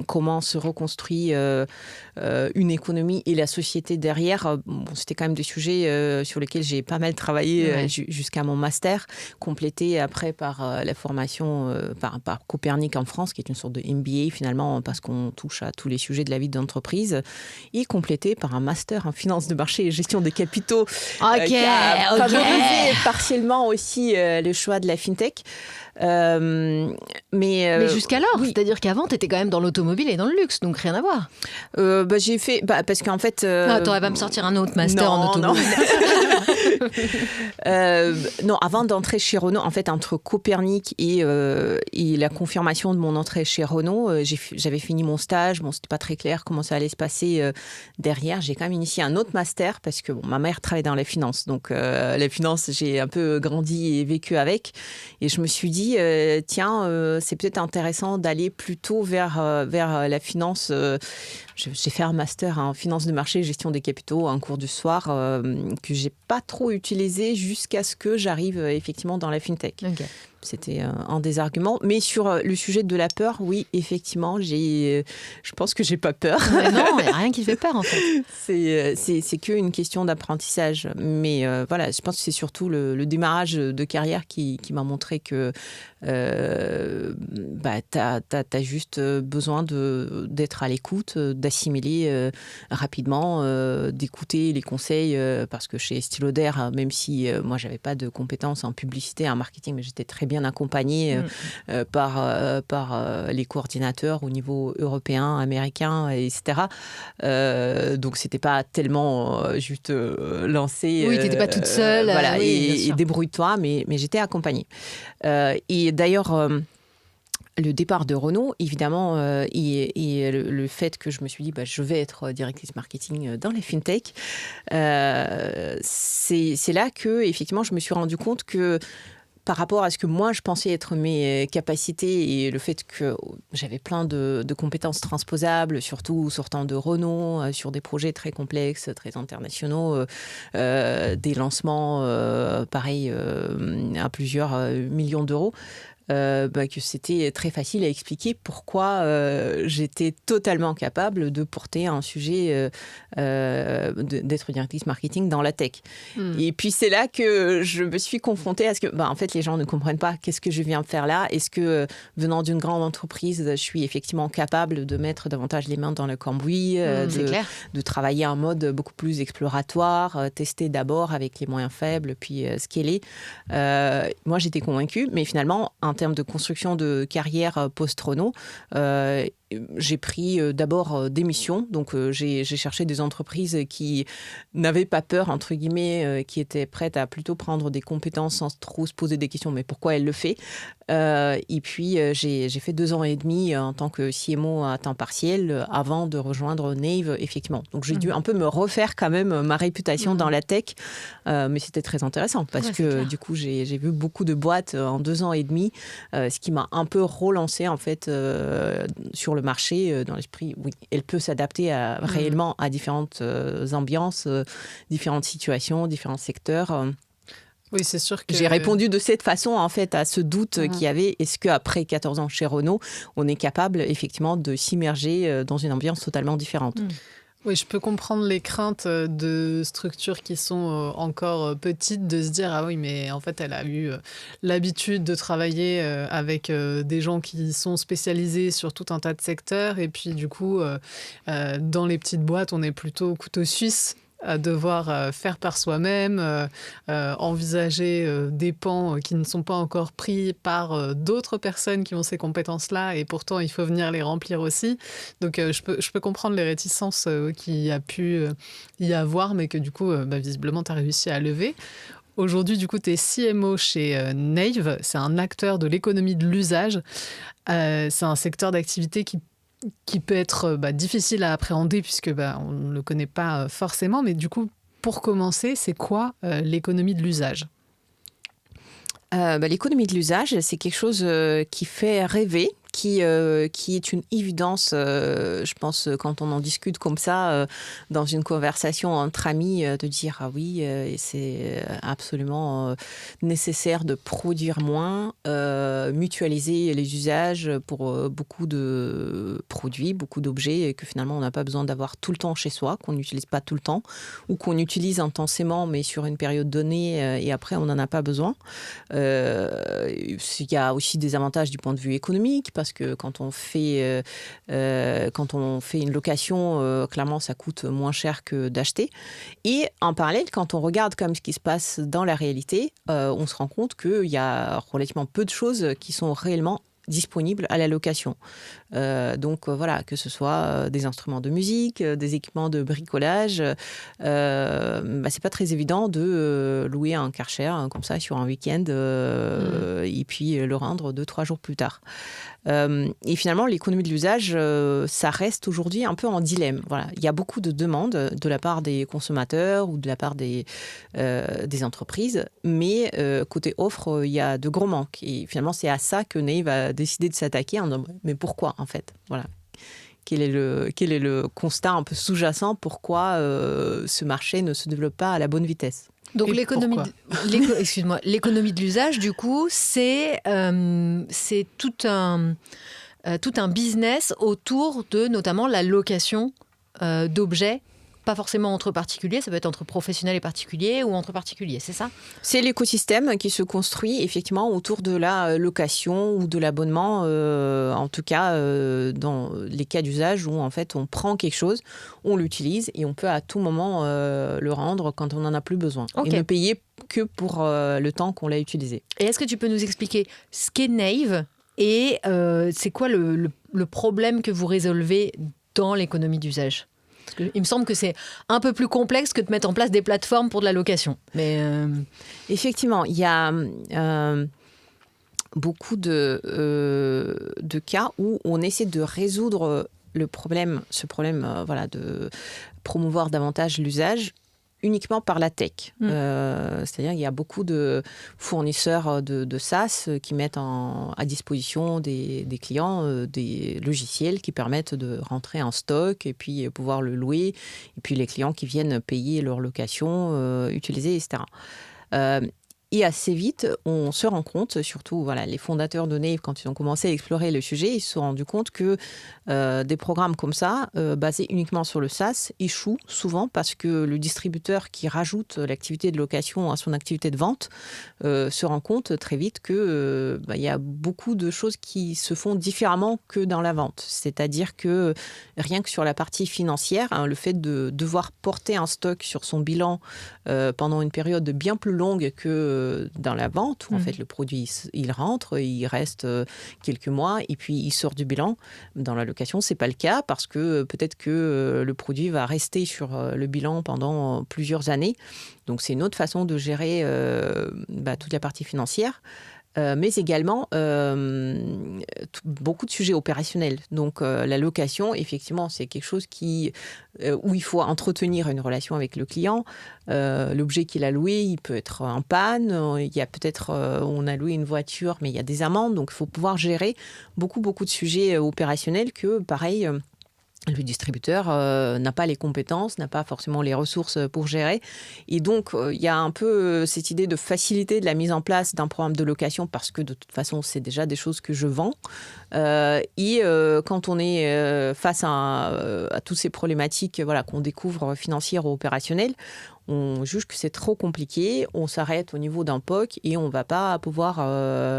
comment se reconstruit une économie et la société derrière. Bon, c'était quand même des sujets sur lesquels j'ai pas mal travaillé jusqu'à mon master, complété après par la formation par Copernic en France, qui est une sorte de MBA finalement, parce qu'on touche à tous les sujets de la vie d'entreprise, et complété par un master en finance de marché et gestion des capitaux, qui a favorisé partiellement aussi le choix de la fintech. Mais jusqu'alors, oui. C'est-à-dire qu'avant, tu étais quand même dans l'automobile et dans le luxe, donc rien à voir. J'ai fait... parce qu'en fait... T'aurais pas me sortir un autre master en automobile. Non, avant d'entrer chez Renault, en fait, entre Copernic et la confirmation de mon entrée chez Renault, j'avais fini mon stage. Bon, c'était pas très clair comment ça allait se passer derrière. J'ai quand même initié un autre master parce que ma mère travaillait dans la finance. Donc, la finance, j'ai un peu grandi et vécu avec. Et je me suis dit, c'est peut-être intéressant d'aller plutôt vers la finance. J'ai fait un master en finance de marché et gestion des capitaux, un cours du soir que j'ai pas trop utilisé jusqu'à ce que j'arrive effectivement dans la fintech. Okay. C'était un des arguments. Mais sur le sujet de la peur, oui, effectivement, je pense que j'ai pas peur. Mais non, il n'y a rien qui fait peur en fait. C'est qu'une question d'apprentissage. Mais voilà, je pense que c'est surtout le démarrage de carrière qui m'a montré que t'as juste besoin d'être à l'écoute, d'assimiler rapidement, d'écouter les conseils. Parce que chez Estée Lauder, même si moi, j'avais pas de compétences en publicité, en marketing, mais j'étais très bien accompagnée par les coordinateurs au niveau européen, américain, etc. Donc, c'était pas tellement juste lancé. Oui, t'étais pas toute seule. Voilà, oui, et débrouille-toi, mais j'étais accompagnée. Et d'ailleurs... le départ de Renault, évidemment, et le fait que je me suis dit je vais être directrice marketing dans les fintech, c'est là que, effectivement, je me suis rendu compte que par rapport à ce que moi, je pensais être mes capacités et le fait que j'avais plein de compétences transposables, surtout sortant de Renault, sur des projets très complexes, très internationaux, des lancements, pareil, à plusieurs millions d'euros, que c'était très facile à expliquer pourquoi j'étais totalement capable de porter un sujet, d'être directrice marketing dans la tech. Et puis c'est là que je me suis confrontée à ce que, en fait, les gens ne comprennent pas qu'est-ce que je viens faire là. Est-ce que, venant d'une grande entreprise, je suis effectivement capable de mettre davantage les mains dans le cambouis, de travailler en mode beaucoup plus exploratoire, tester d'abord avec les moyens faibles, puis scaler. Moi, j'étais convaincue, mais finalement, en termes de construction de carrière post-Renault, j'ai pris d'abord des missions. Donc, j'ai cherché des entreprises qui n'avaient pas peur, entre guillemets, qui étaient prêtes à plutôt prendre des compétences sans trop se poser des questions. Mais pourquoi elle le fait ? Et puis, j'ai fait 2 ans et demi en tant que CMO à temps partiel avant de rejoindre Nave, effectivement. Donc, j'ai dû un peu me refaire quand même ma réputation dans la tech. Mais c'était très intéressant parce que du coup, j'ai vu beaucoup de boîtes en 2 ans et demi, ce qui m'a un peu relancé en fait sur le marché dans l'esprit. Oui, elle peut s'adapter réellement à différentes ambiances, différentes situations, différents secteurs. Oui, c'est sûr que... J'ai répondu de cette façon, en fait, à ce doute qu'il y avait. Est-ce qu'après 14 ans chez Renault, on est capable, effectivement, de s'immerger dans une ambiance totalement différente? Oui, je peux comprendre les craintes de structures qui sont encore petites, de se dire « Ah oui, mais en fait, elle a eu l'habitude de travailler avec des gens qui sont spécialisés sur tout un tas de secteurs. Et puis, du coup, dans les petites boîtes, on est plutôt couteau suisse. » À devoir faire par soi-même, envisager des pans qui ne sont pas encore pris par d'autres personnes qui ont ces compétences-là, et pourtant il faut venir les remplir aussi. Donc je peux comprendre les réticences qu'il y a pu y avoir, mais que du coup, visiblement, tu as réussi à lever. Aujourd'hui, du coup, tu es CMO chez Nave. C'est un acteur de l'économie de l'usage. C'est un secteur d'activité qui peut être difficile à appréhender puisque on ne le connaît pas forcément. Mais du coup, pour commencer, c'est quoi l'économie de l'usage ? L'économie de l'usage, c'est quelque chose qui fait rêver, qui est une évidence, je pense, quand on en discute comme ça, dans une conversation entre amis, de dire « Ah oui, c'est absolument nécessaire de produire moins, mutualiser les usages pour beaucoup de produits, beaucoup d'objets, et que finalement, on n'a pas besoin d'avoir tout le temps chez soi, qu'on n'utilise pas tout le temps, ou qu'on utilise intensément, mais sur une période donnée, et après, on n'en a pas besoin. » Il y a aussi des avantages du point de vue économique, parce que quand on fait une location, clairement, ça coûte moins cher que d'acheter. Et en parallèle, quand on regarde comme ce qui se passe dans la réalité, on se rend compte qu'il y a relativement peu de choses qui sont réellement disponibles à la location. Donc voilà, que ce soit des instruments de musique, des équipements de bricolage, c'est pas très évident de louer un Karcher comme ça sur un week-end et puis le rendre 2-3 jours plus tard. Et finalement, l'économie de l'usage, ça reste aujourd'hui un peu en dilemme. Voilà. Il y a beaucoup de demandes de la part des consommateurs ou de la part des entreprises, mais côté offre, il y a de gros manques. Et finalement, c'est à ça que Nave a décidé de s'attaquer. Mais pourquoi, en fait? Voilà. Quel est le constat un peu sous-jacent? Pourquoi ce marché ne se développe pas à la bonne vitesse? Donc l'économie de l'usage, du coup, c'est tout un business autour de notamment la location d'objets, pas forcément entre particuliers, ça peut être entre professionnels et particuliers ou entre particuliers, c'est ça? C'est l'écosystème qui se construit effectivement autour de la location ou de l'abonnement, en tout cas dans les cas d'usage où en fait on prend quelque chose, on l'utilise et on peut à tout moment le rendre quand on n'en a plus besoin. Okay. Et ne payer que pour le temps qu'on l'a utilisé. Et est-ce que tu peux nous expliquer ce qu'est Nave et c'est quoi le problème que vous résolvez dans l'économie d'usage? Il me semble que c'est un peu plus complexe que de mettre en place des plateformes pour de la location. Mais effectivement, il y a beaucoup de cas où on essaie de résoudre ce problème de promouvoir davantage l'usage uniquement par la tech. C'est-à-dire qu'il y a beaucoup de fournisseurs de SaaS qui mettent à disposition des clients des logiciels qui permettent de rentrer en stock et puis pouvoir le louer. Et puis les clients qui viennent payer leur location, utiliser, etc. Et assez vite, on se rend compte, surtout les fondateurs de Nave, quand ils ont commencé à explorer le sujet, ils se sont rendus compte que des programmes comme ça, basés uniquement sur le SaaS, échouent souvent parce que le distributeur qui rajoute l'activité de location à son activité de vente se rend compte très vite qu'il y a beaucoup de choses qui se font différemment que dans la vente. C'est-à-dire que rien que sur la partie financière, le fait de devoir porter un stock sur son bilan pendant une période bien plus longue que dans la vente, où en fait le produit il rentre, il reste quelques mois et puis il sort du bilan. Dans la location, c'est pas le cas parce que peut-être que le produit va rester sur le bilan pendant plusieurs années. Donc c'est une autre façon de gérer toute la partie financière. mais également beaucoup de sujets opérationnels. Donc la location, effectivement, c'est quelque chose où il faut entretenir une relation avec le client. L'objet qu'il a loué, il peut être en panne. Il y a peut-être, on a loué une voiture, mais il y a des amendes. Donc il faut pouvoir gérer beaucoup de sujets opérationnels que, pareil, le distributeur n'a pas les compétences, n'a pas forcément les ressources pour gérer. Et donc, il y a un peu cette idée de facilité de la mise en place d'un programme de location parce que de toute façon, c'est déjà des choses que je vends. Quand on est face à toutes ces problématiques qu'on découvre financières ou opérationnelles, on juge que c'est trop compliqué, on s'arrête au niveau d'un POC et on ne va pas pouvoir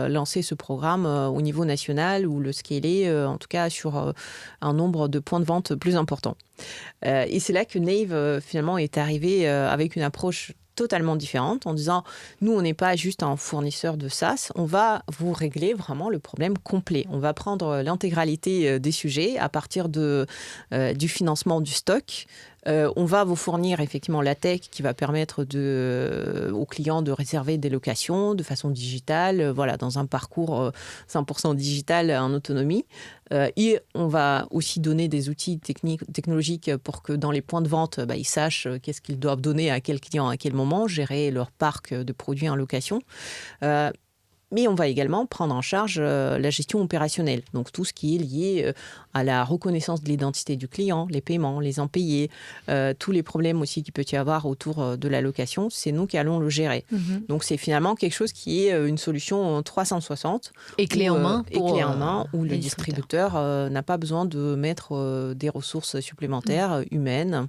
lancer ce programme au niveau national ou le scaler, en tout cas sur un nombre de points de vente plus important. Et c'est là que Nave, finalement, est arrivé avec une approche totalement différente en disant, nous, on n'est pas juste un fournisseur de SaaS, on va vous régler vraiment le problème complet. On va prendre l'intégralité des sujets à partir du financement du stock. On va vous fournir effectivement la tech qui va permettre aux clients de réserver des locations de façon digitale, dans un parcours 100% digital en autonomie. Et on va aussi donner des outils technologiques pour que dans les points de vente, ils sachent qu'est-ce qu'ils doivent donner à quel client à quel moment, gérer leur parc de produits en location. Mais on va également prendre en charge la gestion opérationnelle, donc tout ce qui est lié à la reconnaissance de l'identité du client, les paiements, les impayés, tous les problèmes aussi qu'il peut y avoir autour de la location, c'est nous qui allons le gérer. Donc c'est finalement quelque chose qui est une solution 360. Et clé en main. Où le distributeur n'a pas besoin de mettre des ressources supplémentaires humaines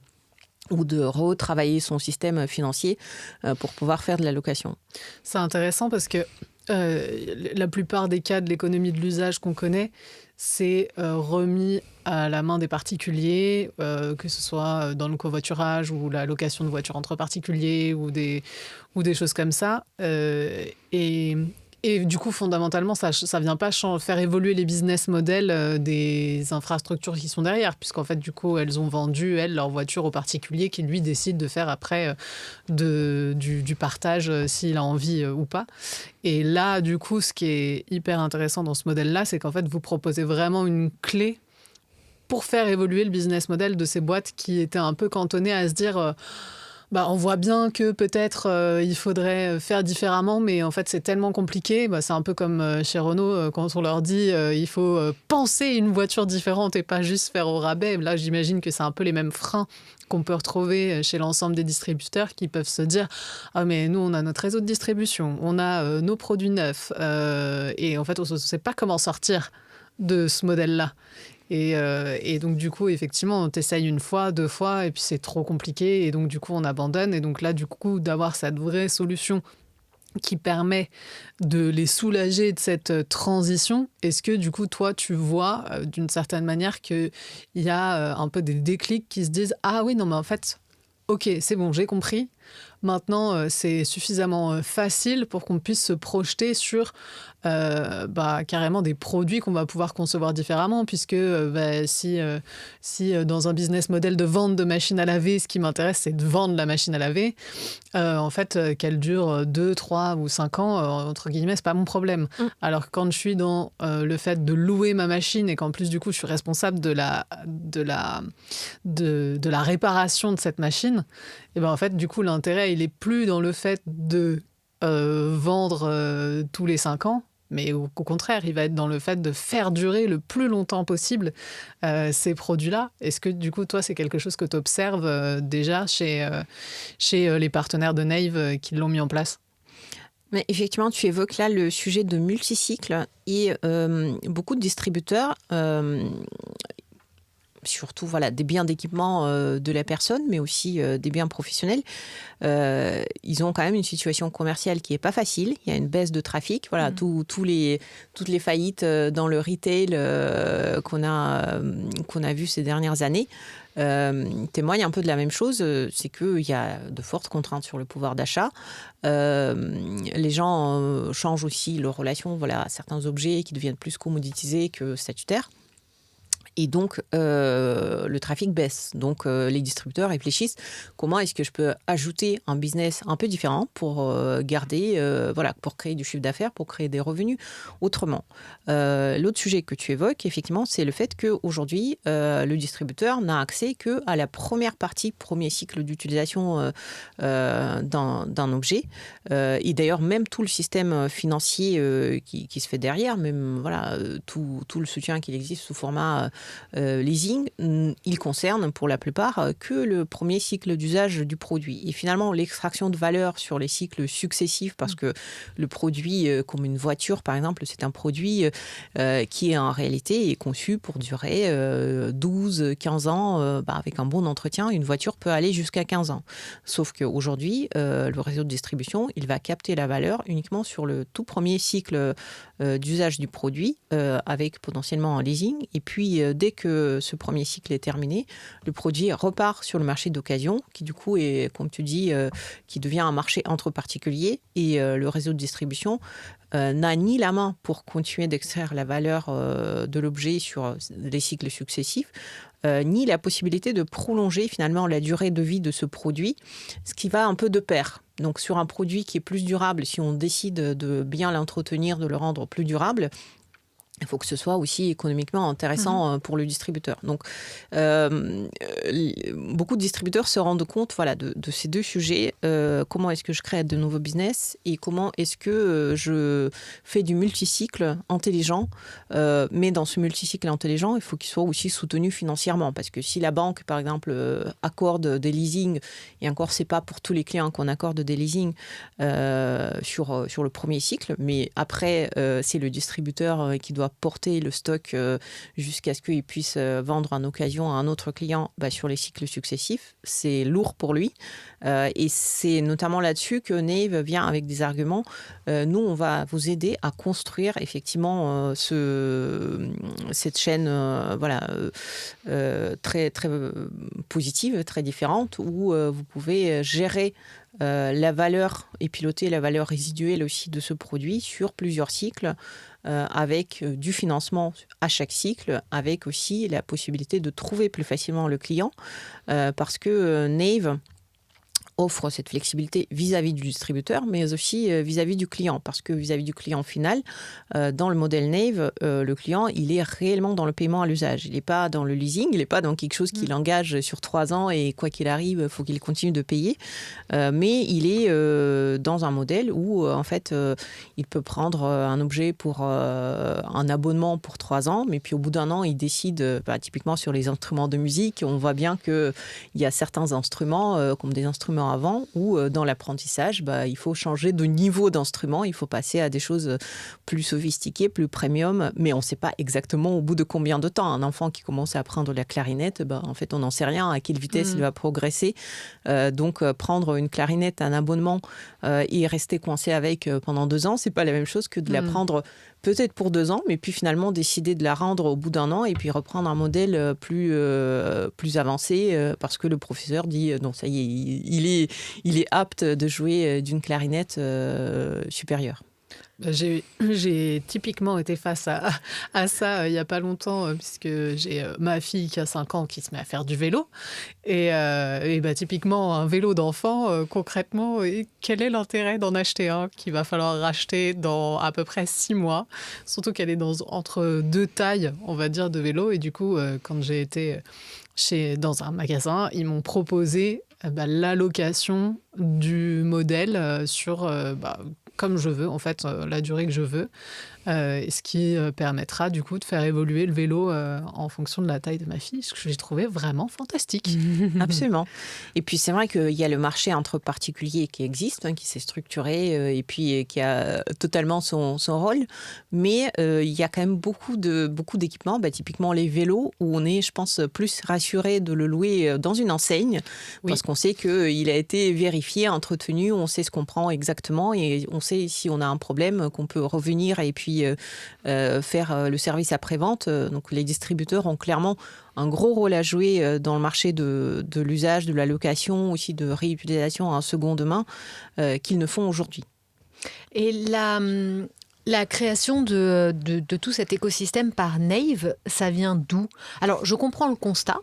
ou de retravailler son système financier pour pouvoir faire de la location. C'est intéressant parce que la plupart des cas de l'économie de l'usage qu'on connaît, c'est remis à la main des particuliers, que ce soit dans le covoiturage ou la location de voitures entre particuliers ou des choses comme ça. Et du coup, fondamentalement, ça ne vient pas faire évoluer les business models des infrastructures qui sont derrière, puisqu'en fait, du coup, elles ont vendu, leur voiture aux particuliers qui, lui, décide de faire après du partage s'il a envie ou pas. Et là, du coup, ce qui est hyper intéressant dans ce modèle-là, c'est qu'en fait, vous proposez vraiment une clé pour faire évoluer le business model de ces boîtes qui étaient un peu cantonnées à se dire... on voit bien que peut-être il faudrait faire différemment, mais en fait, c'est tellement compliqué. C'est un peu comme chez Renault, quand on leur dit il faut penser une voiture différente et pas juste faire au rabais. Là, j'imagine que c'est un peu les mêmes freins qu'on peut retrouver chez l'ensemble des distributeurs qui peuvent se dire « Ah, mais nous, on a notre réseau de distribution, on a nos produits neufs. Et en fait, on ne sait pas comment sortir de ce modèle-là. » Et donc, du coup, effectivement, on t'essaye une fois, 2 fois, et puis c'est trop compliqué. Et donc, du coup, on abandonne. Et donc là, du coup, d'avoir cette vraie solution qui permet de les soulager de cette transition, est-ce que, du coup, toi, tu vois, d'une certaine manière, qu'il y a un peu des déclics qui se disent « Ah oui, non, mais en fait, ok, c'est bon, j'ai compris. Maintenant, c'est suffisamment facile pour qu'on puisse se projeter sur carrément des produits qu'on va pouvoir concevoir différemment, puisque si dans un business model de vente de machines à laver, ce qui m'intéresse, c'est de vendre la machine à laver, en fait, qu'elle dure 2, 3 ou 5 ans, entre guillemets, c'est pas mon problème. Alors que quand je suis dans le fait de louer ma machine et qu'en plus, du coup, je suis responsable de la réparation de cette machine, et en fait, du coup, l'intérêt, il est plus dans le fait de vendre tous les 5 ans, mais au contraire, il va être dans le fait de faire durer le plus longtemps possible ces produits-là. Est-ce que, du coup, toi, c'est quelque chose que tu observes déjà chez les partenaires de Nave qui l'ont mis en place ? Mais effectivement, tu évoques là le sujet de multicycle et beaucoup de distributeurs... surtout des biens d'équipement de la personne, mais aussi des biens professionnels. Ils ont quand même une situation commerciale qui n'est pas facile. Il y a une baisse de trafic. Toutes les faillites dans le retail qu'on a vu ces dernières années témoignent un peu de la même chose. C'est qu'il y a de fortes contraintes sur le pouvoir d'achat. Les gens changent aussi leur relation à certains objets qui deviennent plus commoditisés que statutaires. Et donc, le trafic baisse. Donc, les distributeurs réfléchissent comment est-ce que je peux ajouter un business un peu différent pour garder, pour créer du chiffre d'affaires, pour créer des revenus autrement. L'autre sujet que tu évoques, effectivement, c'est le fait qu'aujourd'hui, le distributeur n'a accès qu'à la première partie, premier cycle d'utilisation d'un objet. Et d'ailleurs, même tout le système financier qui se fait derrière, même tout le soutien qu'il existe sous format leasing, il concerne pour la plupart que le premier cycle d'usage du produit. Et finalement, l'extraction de valeur sur les cycles successifs, parce que le produit, comme une voiture par exemple, c'est un produit qui en réalité est conçu pour durer 12, 15 ans. Avec un bon entretien, une voiture peut aller jusqu'à 15 ans. Sauf qu'aujourd'hui, le réseau de distribution, il va capter la valeur uniquement sur le tout premier cycle d'usage du produit, avec potentiellement un leasing. Et puis, dès que ce premier cycle est terminé, le produit repart sur le marché d'occasion, qui du coup est, comme tu dis, qui devient un marché entre particuliers. Et le réseau de distribution n'a ni la main pour continuer d'extraire la valeur de l'objet sur les cycles successifs, ni la possibilité de prolonger finalement la durée de vie de ce produit, ce qui va un peu de pair. Donc sur un produit qui est plus durable, si on décide de bien l'entretenir, de le rendre plus durable, il faut que ce soit aussi économiquement intéressant pour le distributeur. Donc, beaucoup de distributeurs se rendent compte de ces deux sujets. Comment est-ce que je crée de nouveaux business et comment est-ce que je fais du multicycle intelligent. Mais dans ce multicycle intelligent, il faut qu'il soit aussi soutenu financièrement. Parce que si la banque, par exemple, accorde des leasings, et encore, ce n'est pas pour tous les clients qu'on accorde des leasings sur le premier cycle, mais après, c'est le distributeur qui doit porter le stock jusqu'à ce qu'il puisse vendre en occasion à un autre client sur les cycles successifs. C'est lourd pour lui. Et c'est notamment là-dessus que Nave vient avec des arguments. Nous, on va vous aider à construire effectivement cette chaîne très, très positive, très différente, où vous pouvez gérer la valeur et piloter la valeur résiduelle aussi de ce produit sur plusieurs cycles, avec du financement à chaque cycle, avec aussi la possibilité de trouver plus facilement le client, parce que Nave offre cette flexibilité vis-à-vis du distributeur, mais aussi vis-à-vis du client. Parce que vis-à-vis du client final, dans le modèle Nave, le client, il est réellement dans le paiement à l'usage. Il n'est pas dans le leasing, il n'est pas dans quelque chose qu'il engage sur 3 ans et quoi qu'il arrive, il faut qu'il continue de payer. Mais il est dans un modèle où, en fait, il peut prendre un objet pour un abonnement pour 3 ans, mais puis au bout d'un an, il décide, typiquement sur les instruments de musique, on voit bien qu'il y a certains instruments, comme des instruments avant, où dans l'apprentissage, il faut changer de niveau d'instrument, il faut passer à des choses plus sophistiquées, plus premium, mais on ne sait pas exactement au bout de combien de temps. Un enfant qui commence à apprendre la clarinette, en fait, on n'en sait rien, à quelle vitesse il va progresser. Donc, prendre une clarinette, un abonnement et rester coincé avec pendant 2 ans, c'est pas la même chose que de l'apprendre peut-être pour 2 ans, mais puis finalement décider de la rendre au bout d'1 an et puis reprendre un modèle plus avancé parce que le professeur dit non, ça y est, il est apte de jouer d'une clarinette supérieure. J'ai typiquement été face à ça il n'y a pas longtemps, puisque j'ai ma fille qui a 5 ans qui se met à faire du vélo. Et typiquement, un vélo d'enfant, concrètement, quel est l'intérêt d'en acheter un qu'il va falloir racheter dans à peu près 6 mois? Surtout qu'elle est entre 2 tailles, on va dire, de vélo. Et du coup, quand j'ai été dans un magasin, ils m'ont proposé l'allocation du modèle sur... comme je veux, en fait, la durée que je veux, ce qui permettra du coup de faire évoluer le vélo en fonction de la taille de ma fille, ce que j'ai trouvé vraiment fantastique. Absolument. Et puis c'est vrai qu'il y a le marché entre particuliers qui existe, qui s'est structuré et puis qui a totalement son rôle, mais il y a quand même beaucoup d'équipements, typiquement les vélos, où on est, je pense, plus rassuré de le louer dans une enseigne, parce qu'on sait qu'il a été vérifié, entretenu, on sait ce qu'on prend exactement et on sait si on a un problème, qu'on peut revenir et puis faire le service après-vente. Donc les distributeurs ont clairement un gros rôle à jouer dans le marché de l'usage, de la location, aussi de réutilisation en seconde main, qu'ils ne font aujourd'hui. Et La création de tout cet écosystème par Naïve, ça vient d'où? Alors, je comprends le constat.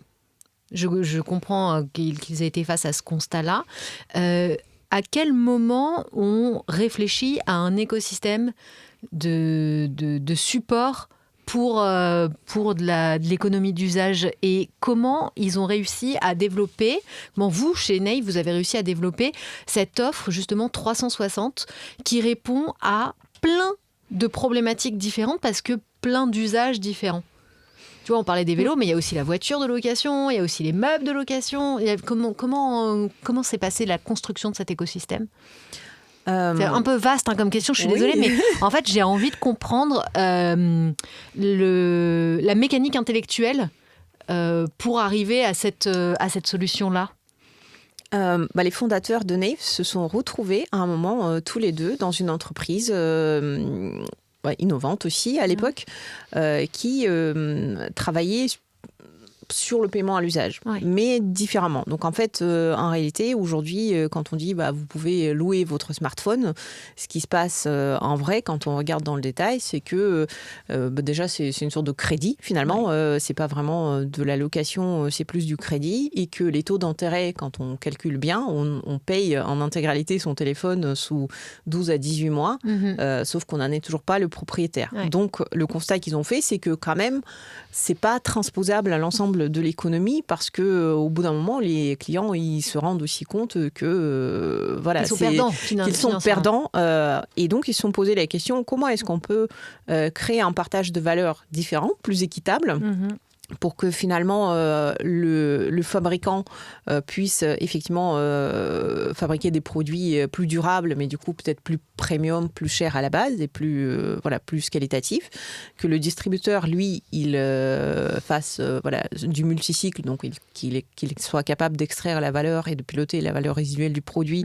Je comprends qu'ils aient été face à ce constat-là. À quel moment on réfléchit à un écosystème de support pour de l'économie d'usage, et comment ils ont réussi à développer, comment vous, chez Naïve, vous avez réussi à développer cette offre justement 360 qui répond à plein de problématiques différentes parce que plein d'usages différents. Tu vois, on parlait des vélos, mais il y a aussi la voiture de location, il y a aussi les meubles de location. Comment s'est passée la construction de cet écosystème ? C'est un peu vaste comme question, je suis désolée, mais en fait, j'ai envie de comprendre la mécanique intellectuelle pour arriver à cette solution-là. Les fondateurs de Naïve se sont retrouvés à un moment tous les deux dans une entreprise innovante aussi à l'époque, qui travaillait sur le paiement à l'usage, mais différemment. Donc en fait, en réalité, aujourd'hui, quand on dit vous pouvez louer votre smartphone, ce qui se passe en vrai, quand on regarde dans le détail, c'est que déjà c'est une sorte de crédit finalement. C'est pas vraiment de la location, c'est plus du crédit, et que les taux d'intérêt, quand on calcule bien, on paye en intégralité son téléphone sous 12 à 18 mois, sauf qu'on n'en est toujours pas le propriétaire. Donc le constat qu'ils ont fait, c'est que quand même, c'est pas transposable à l'ensemble de l'économie, parce que au bout d'un moment, les clients ils se rendent aussi compte que qu'ils sont perdants, et donc ils se sont posé la question, comment est-ce qu'on peut créer un partage de valeurs différent, plus équitable, pour que finalement le fabricant puisse effectivement fabriquer des produits plus durables, mais du coup peut-être plus premium, plus cher à la base et plus qualitatif, que le distributeur, lui, il fasse du multicycle, donc qu'il soit capable d'extraire la valeur et de piloter la valeur résiduelle du produit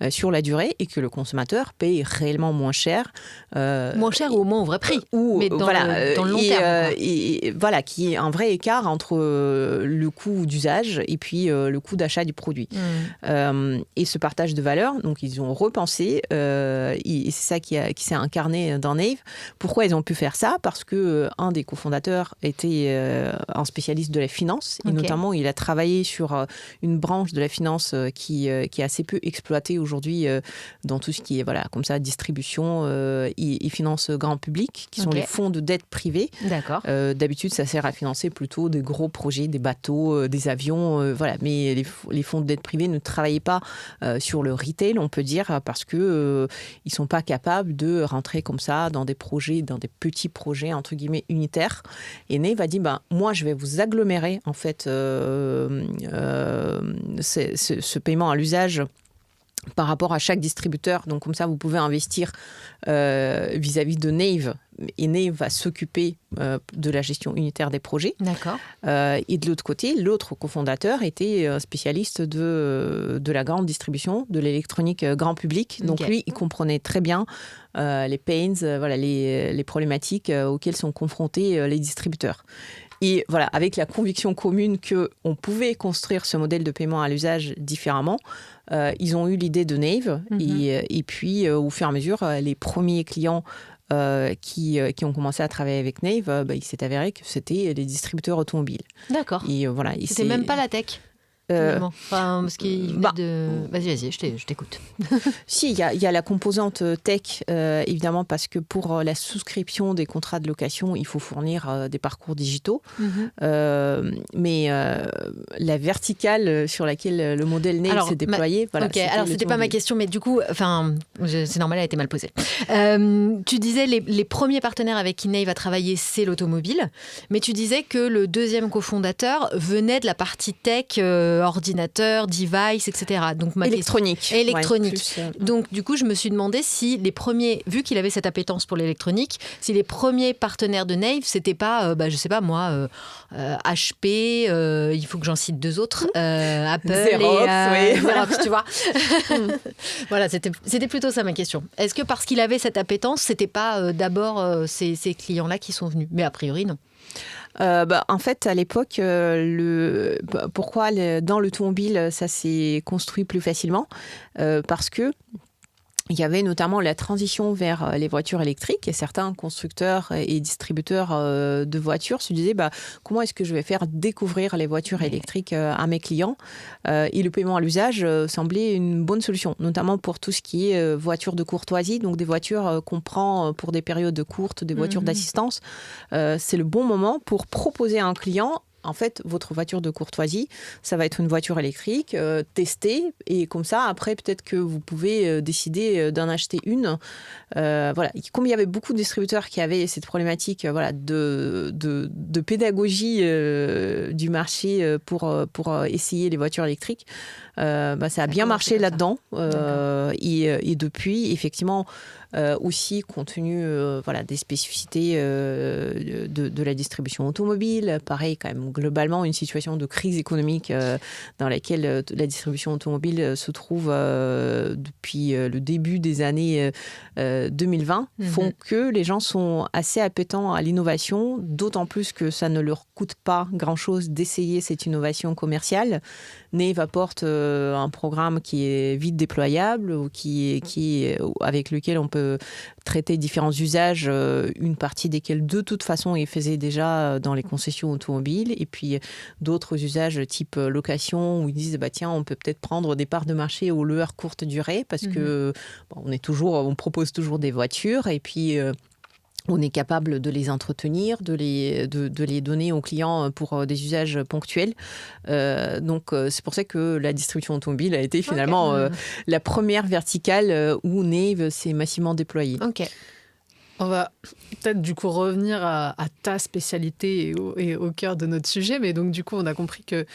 sur la durée, et que le consommateur paye réellement moins cher. Moins cher ou au moins au vrai prix, mais dans le long terme. Et voilà, qui est un vrai écart entre le coût d'usage et puis le coût d'achat du produit. Et ce partage de valeur, donc ils ont repensé, et c'est ça qui s'est incarné dans Naïve. Pourquoi ils ont pu faire ça? Parce que un des cofondateurs était un spécialiste de la finance, et notamment il a travaillé sur une branche de la finance qui est assez peu exploitée aujourd'hui dans tout ce qui est comme ça, distribution et finance grand public, qui sont les fonds de dette privée. D'accord. D'habitude, ça sert à financer plutôt des gros projets, des bateaux, des avions, mais les fonds de dette privée ne travaillaient pas sur le retail, on peut dire, parce que ils sont pas capables de rentrer comme ça dans des projets, dans des petits projets entre guillemets unitaires. Et Naïve a dit moi je vais vous agglomérer en fait ce paiement à l'usage par rapport à chaque distributeur. Donc comme ça, vous pouvez investir vis-à-vis de Naïve, et Naïve va s'occuper de la gestion unitaire des projets. D'accord. Et de l'autre côté, l'autre cofondateur était spécialiste de la grande distribution, de l'électronique grand public. Donc lui, il comprenait très bien les pains, les problématiques auxquelles sont confrontés les distributeurs. Et voilà, avec la conviction commune qu'on pouvait construire ce modèle de paiement à l'usage différemment, ils ont eu l'idée de Naïve. Et puis, au fur et à mesure, les premiers clients qui ont commencé à travailler avec Naïve, il s'est avéré que c'était les distributeurs automobiles. D'accord. Et c'était même pas la tech. Parce qu'il Vas-y, je t'écoute. Si, il y a la composante tech, évidemment, parce que pour la souscription des contrats de location, il faut fournir des parcours digitaux. Mais la verticale sur laquelle le modèle Naïve s'est déployé... Alors, c'était pas ma question, mais du coup, c'est normal, elle a été mal posée. Tu disais les premiers partenaires avec qui Naïve a travaillé, c'est l'automobile, mais tu disais que le deuxième cofondateur venait de la partie tech, ordinateur, device, etc. Donc, électronique. Donc, du coup, je me suis demandé si les premiers, vu qu'il avait cette appétence pour l'électronique, si les premiers partenaires de Naïve, c'était pas, je sais pas moi, HP, il faut que j'en cite deux autres, Apple Xerox, tu vois. Voilà, c'était plutôt ça ma question. Est-ce que parce qu'il avait cette appétence, c'était pas d'abord ces clients-là qui sont venus? Mais a priori, non. En fait, à l'époque, pourquoi dans l'automobile, ça s'est construit plus facilement? Parce que il y avait notamment la transition vers les voitures électriques et certains constructeurs et distributeurs de voitures se disaient comment est-ce que je vais faire découvrir les voitures électriques à mes clients et le paiement à l'usage semblait une bonne solution, notamment pour tout ce qui est voitures de courtoisie, donc des voitures qu'on prend pour des périodes courtes, des voitures d'assistance. C'est le bon moment pour proposer à un client en fait, votre voiture de courtoisie, ça va être une voiture électrique, testée, et comme ça, après, peut-être que vous pouvez décider d'en acheter une. Voilà. Comme il y avait beaucoup de distributeurs qui avaient cette problématique de pédagogie du marché pour essayer les voitures électriques, ça a bien marché là-dedans. Et depuis, effectivement, aussi compte tenu des spécificités de la distribution automobile, pareil quand même globalement une situation de crise économique dans laquelle la distribution automobile se trouve depuis le début des années 2020 font que les gens sont assez appétents à l'innovation, d'autant plus que ça ne leur coûte pas grand-chose d'essayer cette innovation commerciale. Nave apporte un programme qui est vite déployable ou avec lequel on peut traiter différents usages, une partie desquels de toute façon ils faisaient déjà dans les concessions automobiles, et puis d'autres usages type location où ils disent tiens, on peut peut-être prendre des parts de marché aux loueurs courte durée parce que on propose toujours des voitures et puis on est capable de les entretenir, de les donner aux clients pour des usages ponctuels. Donc, c'est pour ça que la distribution automobile a été finalement la première verticale où Nave s'est massivement déployée. Ok. On va peut-être du coup revenir à ta spécialité et au cœur de notre sujet. Mais donc, du coup, on a compris que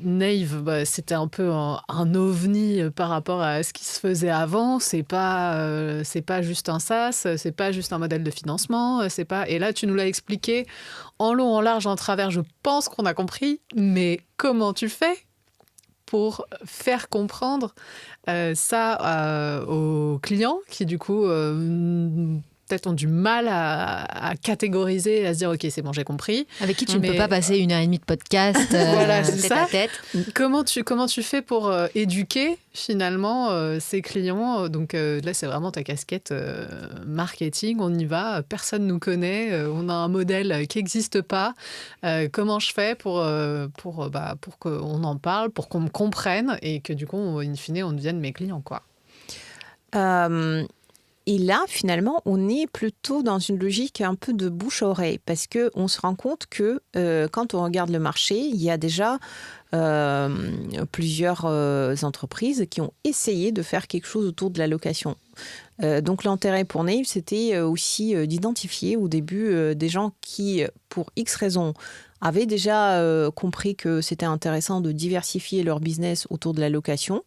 Nave, c'était un peu un ovni par rapport à ce qui se faisait avant. C'est pas juste un SaaS, c'est pas juste un modèle de financement, c'est pas. Et là, tu nous l'as expliqué en long, en large, en travers. Je pense qu'on a compris. Mais comment tu fais pour faire comprendre ça aux clients qui, du coup, peut-être ont du mal à catégoriser, à se dire « Ok, c'est bon, j'ai compris ». Avec qui tu ne peux pas passer 1h30 de podcast voilà, c'est tête ça. à tête. Comment tu fais pour éduquer finalement ces clients? Donc là, c'est vraiment ta casquette marketing. On y va, personne ne nous connaît, on a un modèle qui n'existe pas. Comment je fais pour qu'on en parle, pour qu'on me comprenne et que du coup, in fine, on devienne mes clients, quoi. Et là, finalement, on est plutôt dans une logique un peu de bouche à oreille parce qu'on se rend compte que quand on regarde le marché, il y a déjà plusieurs entreprises qui ont essayé de faire quelque chose autour de la location. Donc l'intérêt pour Nave, c'était aussi d'identifier au début des gens qui, pour X raisons, avaient déjà compris que c'était intéressant de diversifier leur business autour de la location.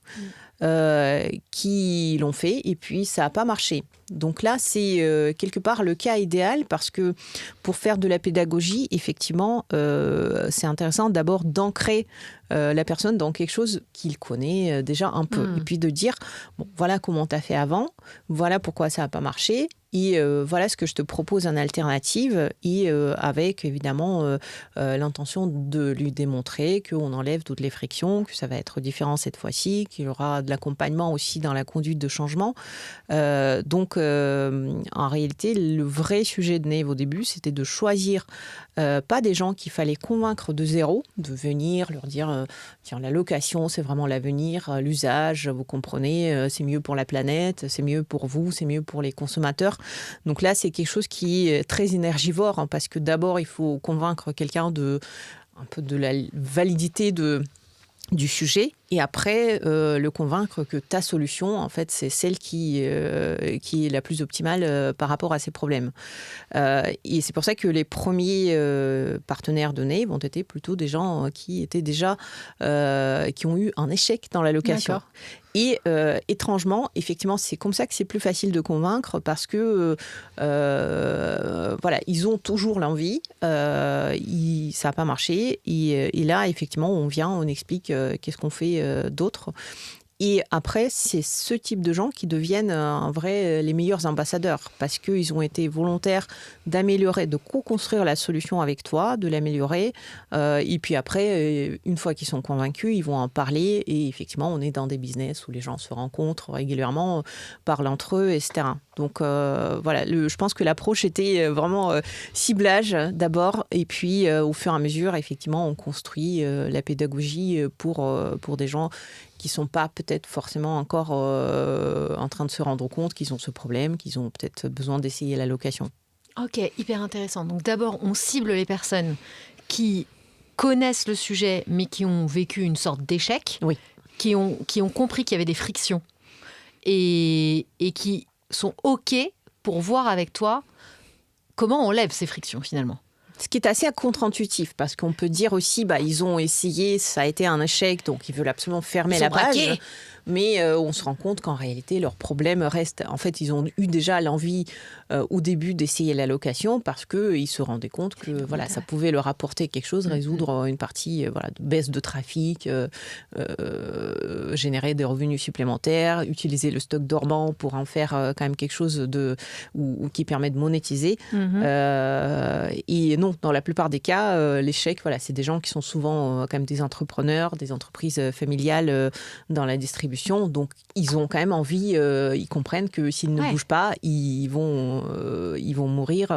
Qui l'ont fait et puis ça n'a pas marché. Donc là, c'est quelque part le cas idéal parce que pour faire de la pédagogie, effectivement, c'est intéressant d'abord d'ancrer la personne dans quelque chose qu'il connaît déjà un peu. Et puis de dire, voilà comment tu as fait avant, voilà pourquoi ça n'a pas marché. Et voilà ce que je te propose en alternative et avec évidemment l'intention de lui démontrer qu'on enlève toutes les frictions, que ça va être différent cette fois-ci, qu'il y aura de l'accompagnement aussi dans la conduite de changement. Donc en réalité, le vrai sujet de Nave au début, c'était de choisir pas des gens qu'il fallait convaincre de zéro, de venir leur dire tiens, la location, c'est vraiment l'avenir, l'usage, vous comprenez, c'est mieux pour la planète, c'est mieux pour vous, c'est mieux pour les consommateurs. Donc là, c'est quelque chose qui est très énergivore hein, parce que d'abord, il faut convaincre quelqu'un un peu de la validité du sujet et après le convaincre que ta solution, en fait, c'est celle qui est la plus optimale par rapport à ses problèmes. Et c'est pour ça que les premiers partenaires de Nave ont été plutôt des gens qui étaient déjà qui ont eu un échec dans la location. D'accord. Et étrangement, effectivement, c'est comme ça que c'est plus facile de convaincre parce que voilà, ils ont toujours l'envie, ça n'a pas marché. Et là, effectivement, on vient, on explique qu'est-ce qu'on fait d'autre. Et après, c'est ce type de gens qui deviennent les meilleurs ambassadeurs parce qu'ils ont été volontaires d'améliorer, de co-construire la solution avec toi, de l'améliorer. Et puis après, une fois qu'ils sont convaincus, ils vont en parler. Et effectivement, on est dans des business où les gens se rencontrent régulièrement, parlent entre eux, etc. Donc voilà, je pense que l'approche était vraiment ciblage d'abord. Et puis au fur et à mesure, effectivement, on construit la pédagogie pour des gens qui ne sont pas peut-être forcément encore en train de se rendre compte qu'ils ont ce problème, qu'ils ont peut-être besoin d'essayer la location. Ok, hyper intéressant. Donc d'abord, on cible les personnes qui connaissent le sujet, mais qui ont vécu une sorte d'échec, oui. qui ont compris qu'il y avait des frictions et qui sont OK pour voir avec toi comment on lève ces frictions finalement. Ce qui est assez contre-intuitif, parce qu'on peut dire aussi, ils ont essayé, ça a été un échec, donc ils veulent absolument fermer la page. Mais on se rend compte qu'en réalité, leur problème reste... En fait, ils ont eu déjà l'envie au début d'essayer la location parce qu'ils se rendaient compte que ça pouvait leur apporter quelque chose, résoudre une partie de baisse de trafic, générer des revenus supplémentaires, utiliser le stock dormant pour en faire quand même quelque chose ou qui permet de monétiser. Et non, dans la plupart des cas, l'échec, c'est des gens qui sont souvent quand même des entrepreneurs, des entreprises familiales dans la distribution. Donc, ils ont quand même envie, ils comprennent que s'ils ne bougent pas, ils vont mourir,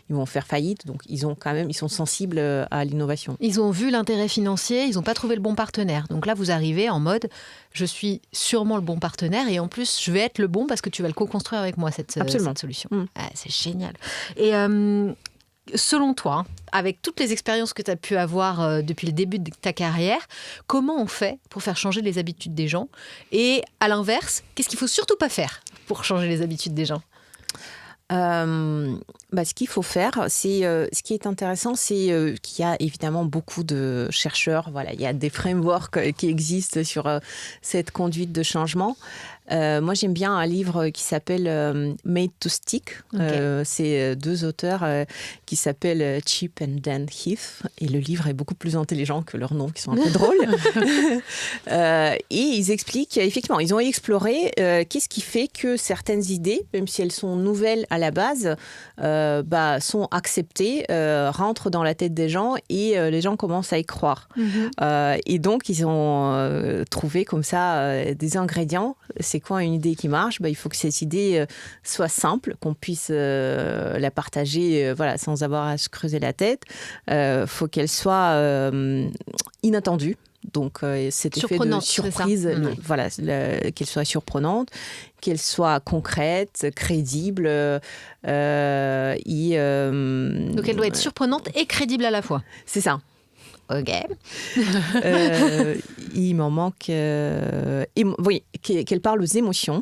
ils vont faire faillite. Donc, ils sont sensibles à l'innovation. Ils ont vu l'intérêt financier, ils n'ont pas trouvé le bon partenaire. Donc là, vous arrivez en mode, je suis sûrement le bon partenaire et en plus, je vais être le bon parce que tu vas le co-construire avec moi, cette solution. C'est génial. Et selon toi, avec toutes les expériences que tu as pu avoir depuis le début de ta carrière, comment on fait pour faire changer les habitudes des gens? Et à l'inverse, qu'est-ce qu'il ne faut surtout pas faire pour changer les habitudes des gens? Ce qu'il faut faire, c'est ce qui est intéressant, c'est qu'il y a évidemment beaucoup de chercheurs. Il y a des frameworks qui existent sur cette conduite de changement. Moi, j'aime bien un livre qui s'appelle Made to Stick. C'est deux auteurs qui s'appellent Chip and Dan Heath. Et le livre est beaucoup plus intelligent que leurs noms, qui sont un peu drôles. Et ils expliquent, effectivement, ils ont exploré qu'est-ce qui fait que certaines idées, même si elles sont nouvelles à la base, sont acceptées, rentrent dans la tête des gens et les gens commencent à y croire. Et donc, ils ont trouvé comme ça des ingrédients. C'est quoi une idée qui marche? Il faut que cette idée soit simple, qu'on puisse la partager sans avoir à se creuser la tête. Faut qu'elle soit inattendue. Donc, cet effet de surprise, qu'elle soit surprenante, qu'elle soit concrète, crédible. Donc, elle doit être surprenante et crédible à la fois. C'est ça. Ok. Il m'en manque... qu'elle parle aux émotions,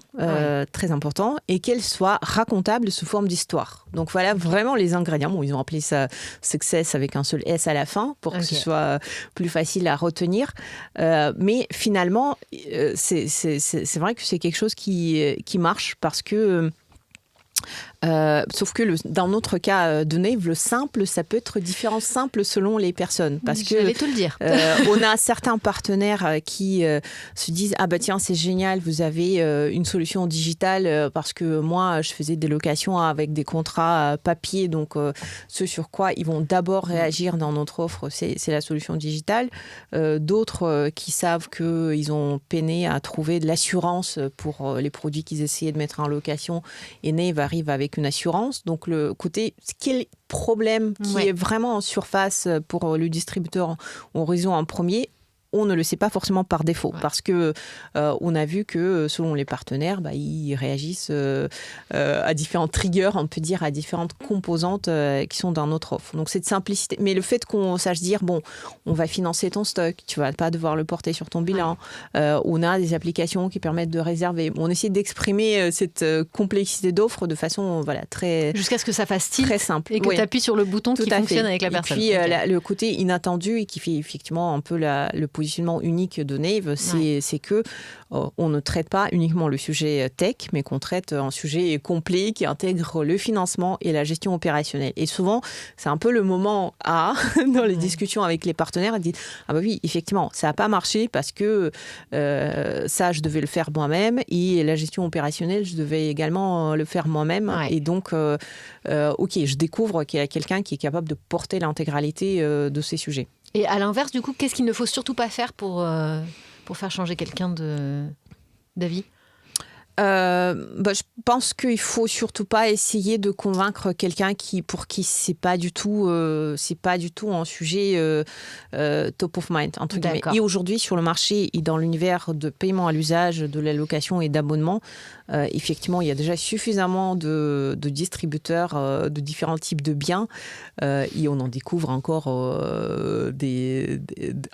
très important, et qu'elle soit racontable sous forme d'histoire. Donc voilà vraiment les ingrédients. Bon, ils ont appelé ça Success avec un seul S à la fin pour que ce soit plus facile à retenir. Mais finalement, c'est vrai que c'est quelque chose qui marche parce que... sauf que dans notre cas donné, le simple, ça peut être différent simple selon les personnes. Parce que j'allais te le dire. On a certains partenaires qui se disent « Ah bah tiens, c'est génial, vous avez une solution digitale parce que moi, je faisais des locations avec des contrats papier. Donc, ce sur quoi ils vont d'abord réagir dans notre offre, c'est la solution digitale. D'autres qui savent qu'ils ont peiné à trouver de l'assurance pour les produits qu'ils essayaient de mettre en location et Nave arrive avec une assurance. Donc, le côté, quel problème qui est vraiment en surface pour le distributeur en raison en premier, on ne le sait pas forcément par défaut parce que on a vu que selon les partenaires, ils réagissent à différents triggers, on peut dire, à différentes composantes qui sont dans notre offre. Donc, cette simplicité. Mais le fait qu'on sache dire, bon, on va financer ton stock, tu vas pas devoir le porter sur ton bilan. On a des applications qui permettent de réserver. On essaie d'exprimer cette complexité d'offre de façon très... Jusqu'à ce que ça fasse tilt. Très simple. Et que tu appuies sur le bouton qui fonctionne avec la et personne. Puis, le côté inattendu et qui fait effectivement un peu le positionnement positionnement unique de Nave, c'est que on ne traite pas uniquement le sujet tech, mais qu'on traite un sujet complet qui intègre le financement et la gestion opérationnelle. Et souvent, c'est un peu le moment dans les discussions avec les partenaires, ils disent « Ah bah oui, effectivement, ça n'a pas marché parce que ça, je devais le faire moi-même et la gestion opérationnelle, je devais également le faire moi-même. Et donc, je découvre qu'il y a quelqu'un qui est capable de porter l'intégralité de ces sujets. » Et à l'inverse, du coup, qu'est-ce qu'il ne faut surtout pas faire pour faire changer quelqu'un d'avis ? Je pense qu'il ne faut surtout pas essayer de convaincre quelqu'un pour qui c'est pas du tout un sujet top of mind, entre guillemets. Et aujourd'hui, sur le marché et dans l'univers de paiement à l'usage, de la location et d'abonnement, effectivement, il y a déjà suffisamment de distributeurs de différents types de biens et on en découvre encore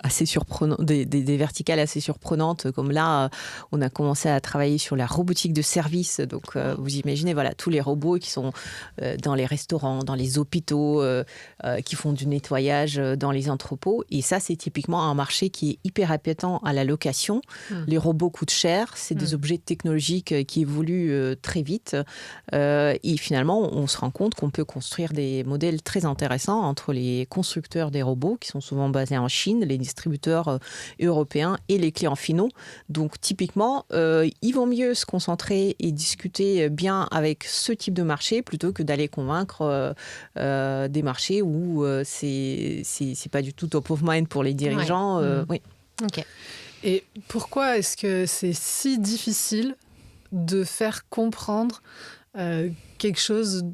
assez surprenants, des verticales assez surprenantes, comme là, on a commencé à travailler sur la robotique de service. Donc, vous imaginez, voilà, tous les robots qui sont dans les restaurants, dans les hôpitaux, qui font du nettoyage dans les entrepôts. Et ça, c'est typiquement un marché qui est hyper appétant à la location. Les robots coûtent cher. C'est des objets technologiques qui évoluent très vite. Et finalement, on se rend compte qu'on peut construire des modèles très intéressants entre les constructeurs des robots, qui sont souvent basés en Chine, les distributeurs européens et les clients finaux. Donc, typiquement, il vaut mieux se concentrer et discuter bien avec ce type de marché plutôt que d'aller convaincre des marchés où c'est pas du tout top of mind pour les dirigeants. Oui. Okay. Et pourquoi est-ce que c'est si difficile de faire comprendre quelque chose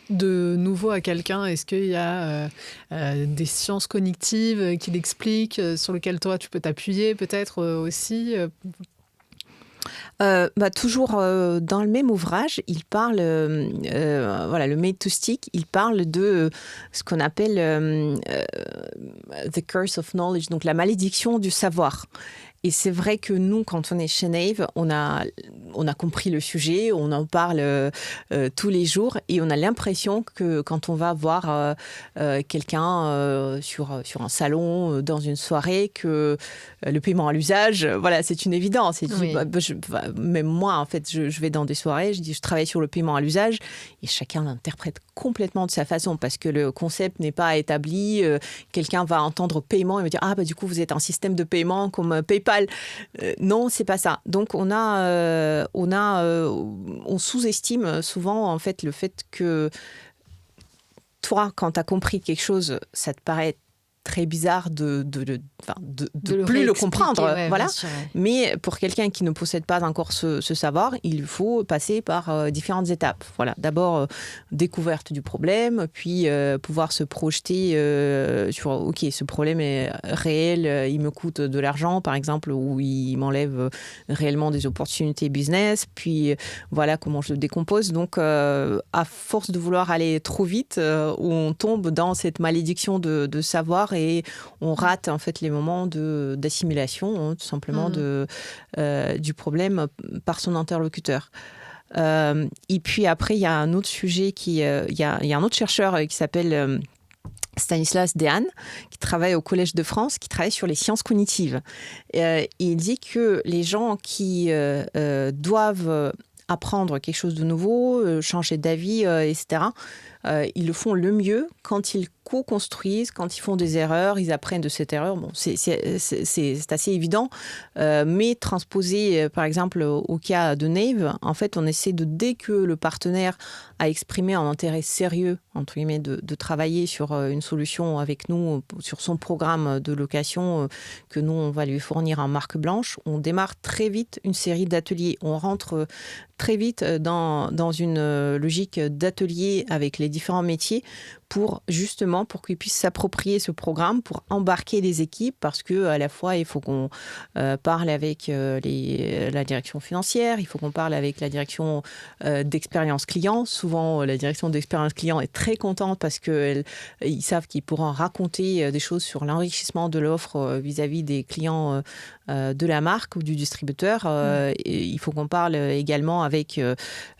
de nouveau à quelqu'un? Est-ce qu'il y a des sciences cognitives qui l'expliquent, sur lesquelles toi tu peux t'appuyer peut-être aussi toujours dans le même ouvrage, il parle, le Made to Stick, il parle de ce qu'on appelle the curse of knowledge, donc la malédiction du savoir. Et c'est vrai que nous, quand on est chez Nave, on a compris le sujet, on en parle tous les jours et on a l'impression que quand on va voir quelqu'un sur un salon, dans une soirée, que le paiement à l'usage, voilà, c'est une évidence. Et même moi, en fait, je vais dans des soirées, je travaille sur le paiement à l'usage et chacun l'interprète complètement de sa façon parce que le concept n'est pas établi. Quelqu'un va entendre paiement et va dire « Ah, du coup, vous êtes un système de paiement comme PayPal ». Non, c'est pas ça. Donc, on sous-estime souvent en fait le fait que toi, quand tu as compris quelque chose, ça te paraît très bizarre de plus le comprendre. Voilà. Sûr, ouais. Mais pour quelqu'un qui ne possède pas encore ce savoir, il faut passer par différentes étapes. Voilà. D'abord, découverte du problème, puis pouvoir se projeter sur « Ok, ce problème est réel, il me coûte de l'argent, par exemple, ou il m'enlève réellement des opportunités business. » Puis voilà comment je le décompose. Donc, à force de vouloir aller trop vite, on tombe dans cette malédiction de savoir et on rate en fait les moments d'assimilation, tout simplement du problème par son interlocuteur. Et puis après, il y a un autre sujet il y a un autre chercheur qui s'appelle Stanislas Dehaene, qui travaille au Collège de France, qui travaille sur les sciences cognitives. Il dit que les gens qui doivent apprendre quelque chose de nouveau, changer d'avis, etc., ils le font le mieux quand ils co-construisent, quand ils font des erreurs, ils apprennent de cette erreur. Bon, c'est assez évident, mais transposé, par exemple, au cas de Nave, en fait, on essaie dès que le partenaire a exprimé un intérêt sérieux, entre guillemets, de travailler sur une solution avec nous, sur son programme de location, que nous, on va lui fournir en marque blanche, on démarre très vite une série d'ateliers. On rentre très vite dans une logique d'atelier avec les différents métiers pour qu'ils puissent s'approprier ce programme, pour embarquer les équipes, parce qu'à la fois, il faut qu'on parle avec la direction financière, il faut qu'on parle avec la direction d'expérience client. Souvent, la direction d'expérience client est très contente parce qu'ils savent qu'ils pourront raconter des choses sur l'enrichissement de l'offre vis-à-vis des clients de la marque ou du distributeur. Et il faut qu'on parle également avec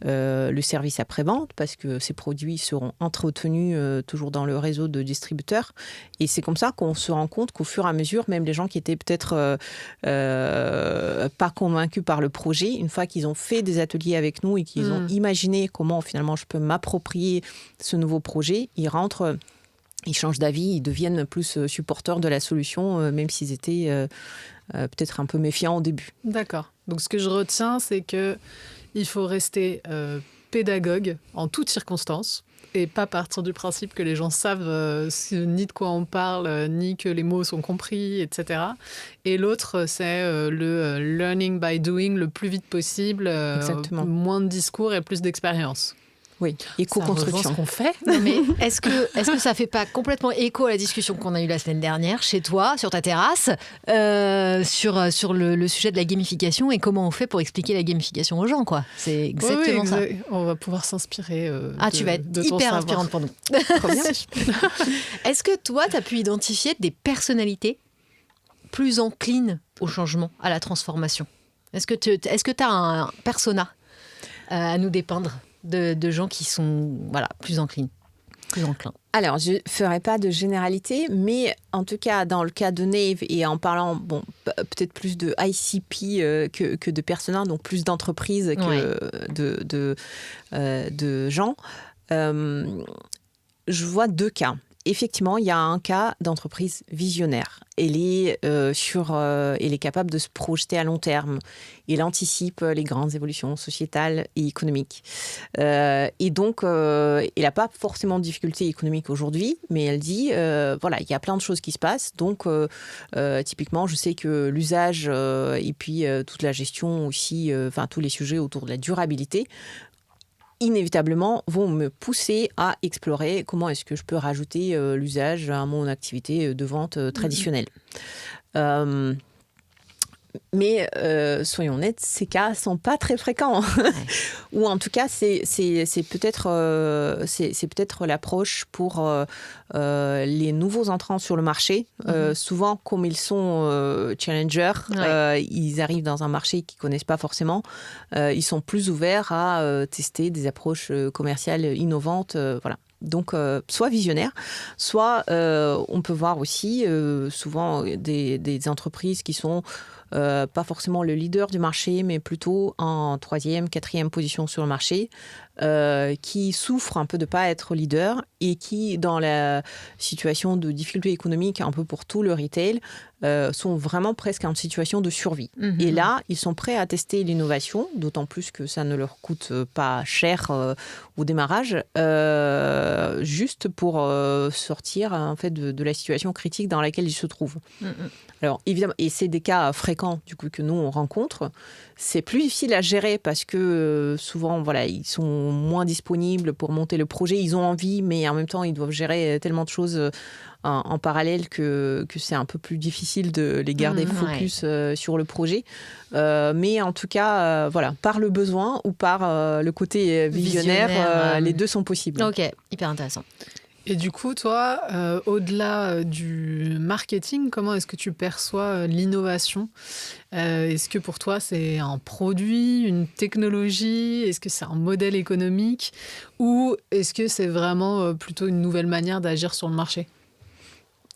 le service après-vente, parce que ces produits seront entretenus toujours dans le réseau de distributeurs. Et c'est comme ça qu'on se rend compte qu'au fur et à mesure, même les gens qui étaient peut-être pas convaincus par le projet, une fois qu'ils ont fait des ateliers avec nous et qu'ils ont imaginé comment finalement je peux m'approprier ce nouveau projet, ils rentrent, ils changent d'avis, ils deviennent plus supporters de la solution, même s'ils étaient peut-être un peu méfiants au début. D'accord. Donc ce que je retiens, c'est qu'il faut rester pédagogue en toutes circonstances et pas partir du principe que les gens savent ni de quoi on parle, ni que les mots sont compris, etc. Et l'autre, c'est le learning by doing le plus vite possible, moins de discours et plus d'expérience. Oui, éco-construction. Ce qu'on fait. Non, mais est-ce que ça fait pas complètement écho à la discussion qu'on a eue la semaine dernière chez toi, sur ta terrasse, sur le sujet de la gamification et comment on fait pour expliquer la gamification aux gens, quoi. C'est exactement ça. On va pouvoir s'inspirer. Tu vas être hyper inspirante pour nous. Trop bien. Est-ce que toi, tu as pu identifier des personnalités plus enclines au changement, à la transformation ? Est-ce que tu as un persona à nous dépeindre de gens qui sont plus enclins. Alors, je ne ferai pas de généralité, mais en tout cas, dans le cas de Nave, et en parlant peut-être plus de ICP que de personas, donc plus d'entreprises que de gens, je vois 2 cas. Effectivement, il y a un cas d'entreprise visionnaire. Elle est capable de se projeter à long terme. Elle anticipe les grandes évolutions sociétales et économiques. Et donc, elle n'a pas forcément de difficultés économiques aujourd'hui, mais elle dit, il y a plein de choses qui se passent. Donc, typiquement, je sais que l'usage et puis toute la gestion aussi, tous les sujets autour de la durabilité, inévitablement vont me pousser à explorer comment est-ce que je peux rajouter l'usage à mon activité de vente traditionnelle. Mais soyons honnêtes, ces cas ne sont pas très fréquents. Ouais. Ou en tout cas, c'est peut-être l'approche pour les nouveaux entrants sur le marché. Souvent, comme ils sont challengers, ils arrivent dans un marché qu'ils ne connaissent pas forcément. Ils sont plus ouverts à tester des approches commerciales innovantes. Voilà. Donc, soit visionnaire, soit on peut voir aussi souvent des entreprises qui sont pas forcément le leader du marché, mais plutôt en 3e, 4e position sur le marché, qui souffrent un peu de ne pas être leader et qui, dans la situation de difficulté économique un peu pour tout le retail, sont vraiment presque en situation de survie. Et là, ils sont prêts à tester l'innovation, d'autant plus que ça ne leur coûte pas cher au démarrage, juste pour sortir en fait, de la situation critique dans laquelle ils se trouvent. Alors, évidemment, et c'est des cas fréquents du coup, que nous, on rencontre. C'est plus difficile à gérer parce que souvent, ils sont moins disponibles pour monter le projet. Ils ont envie, mais en même temps, ils doivent gérer tellement de choses en parallèle que c'est un peu plus difficile de les garder focus sur le projet. Mais en tout cas, par le besoin ou par le côté visionnaire, les deux sont possibles. Ok, hyper intéressant. Et du coup, toi, au-delà du marketing, comment est-ce que tu perçois l'innovation ? Est-ce que pour toi, c'est un produit, une technologie ? Est-ce que c'est un modèle économique ? Ou est-ce que c'est vraiment plutôt une nouvelle manière d'agir sur le marché ?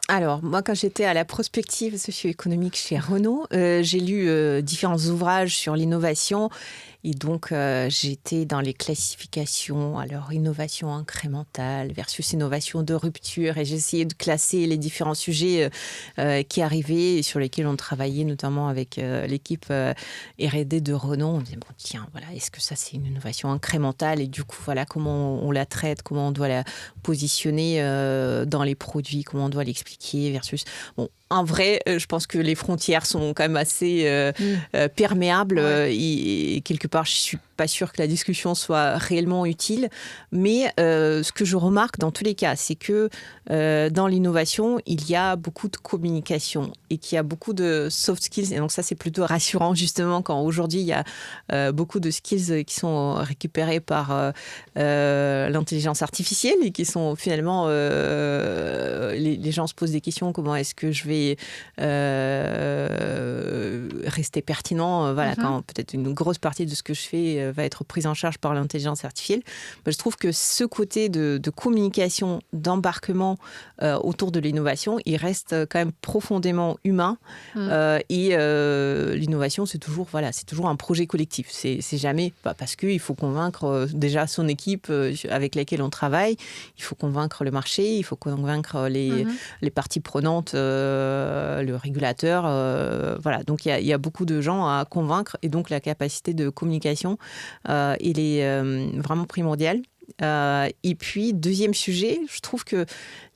Alors, moi, quand j'étais à la prospective socio-économique chez Renault, j'ai lu différents ouvrages sur l'innovation. Et donc, j'étais dans les classifications, alors innovation incrémentale versus innovation de rupture. Et j'essayais de classer les différents sujets qui arrivaient et sur lesquels on travaillait, notamment avec l'équipe R&D de Renault. On disait, est-ce que ça, c'est une innovation incrémentale ? Et du coup, comment on la traite, comment on doit la positionner dans les produits, comment on doit l'expliquer versus... En vrai, je pense que les frontières sont quand même assez perméables et quelque part, je ne suis pas sûre que la discussion soit réellement utile. Mais ce que je remarque dans tous les cas, c'est que dans l'innovation, il y a beaucoup de communication et qu'il y a beaucoup de soft skills. Et donc ça, c'est plutôt rassurant justement quand aujourd'hui, il y a beaucoup de skills qui sont récupérés par l'intelligence artificielle et qui sont finalement... les gens se posent des questions, comment est-ce que je vais rester pertinent quand peut-être une grosse partie de ce que je fais va être prise en charge par l'intelligence artificielle. Je trouve que ce côté de communication, d'embarquement autour de l'innovation, il reste quand même profondément humain. Et l'innovation, c'est toujours un projet collectif. C'est jamais parce qu'il faut convaincre déjà son équipe avec laquelle on travaille, il faut convaincre le marché, il faut convaincre les parties prenantes, le régulateur. Voilà. Donc il y a beaucoup de gens à convaincre et donc la capacité de communication, elle est vraiment primordiale. Et puis, deuxième sujet, je trouve que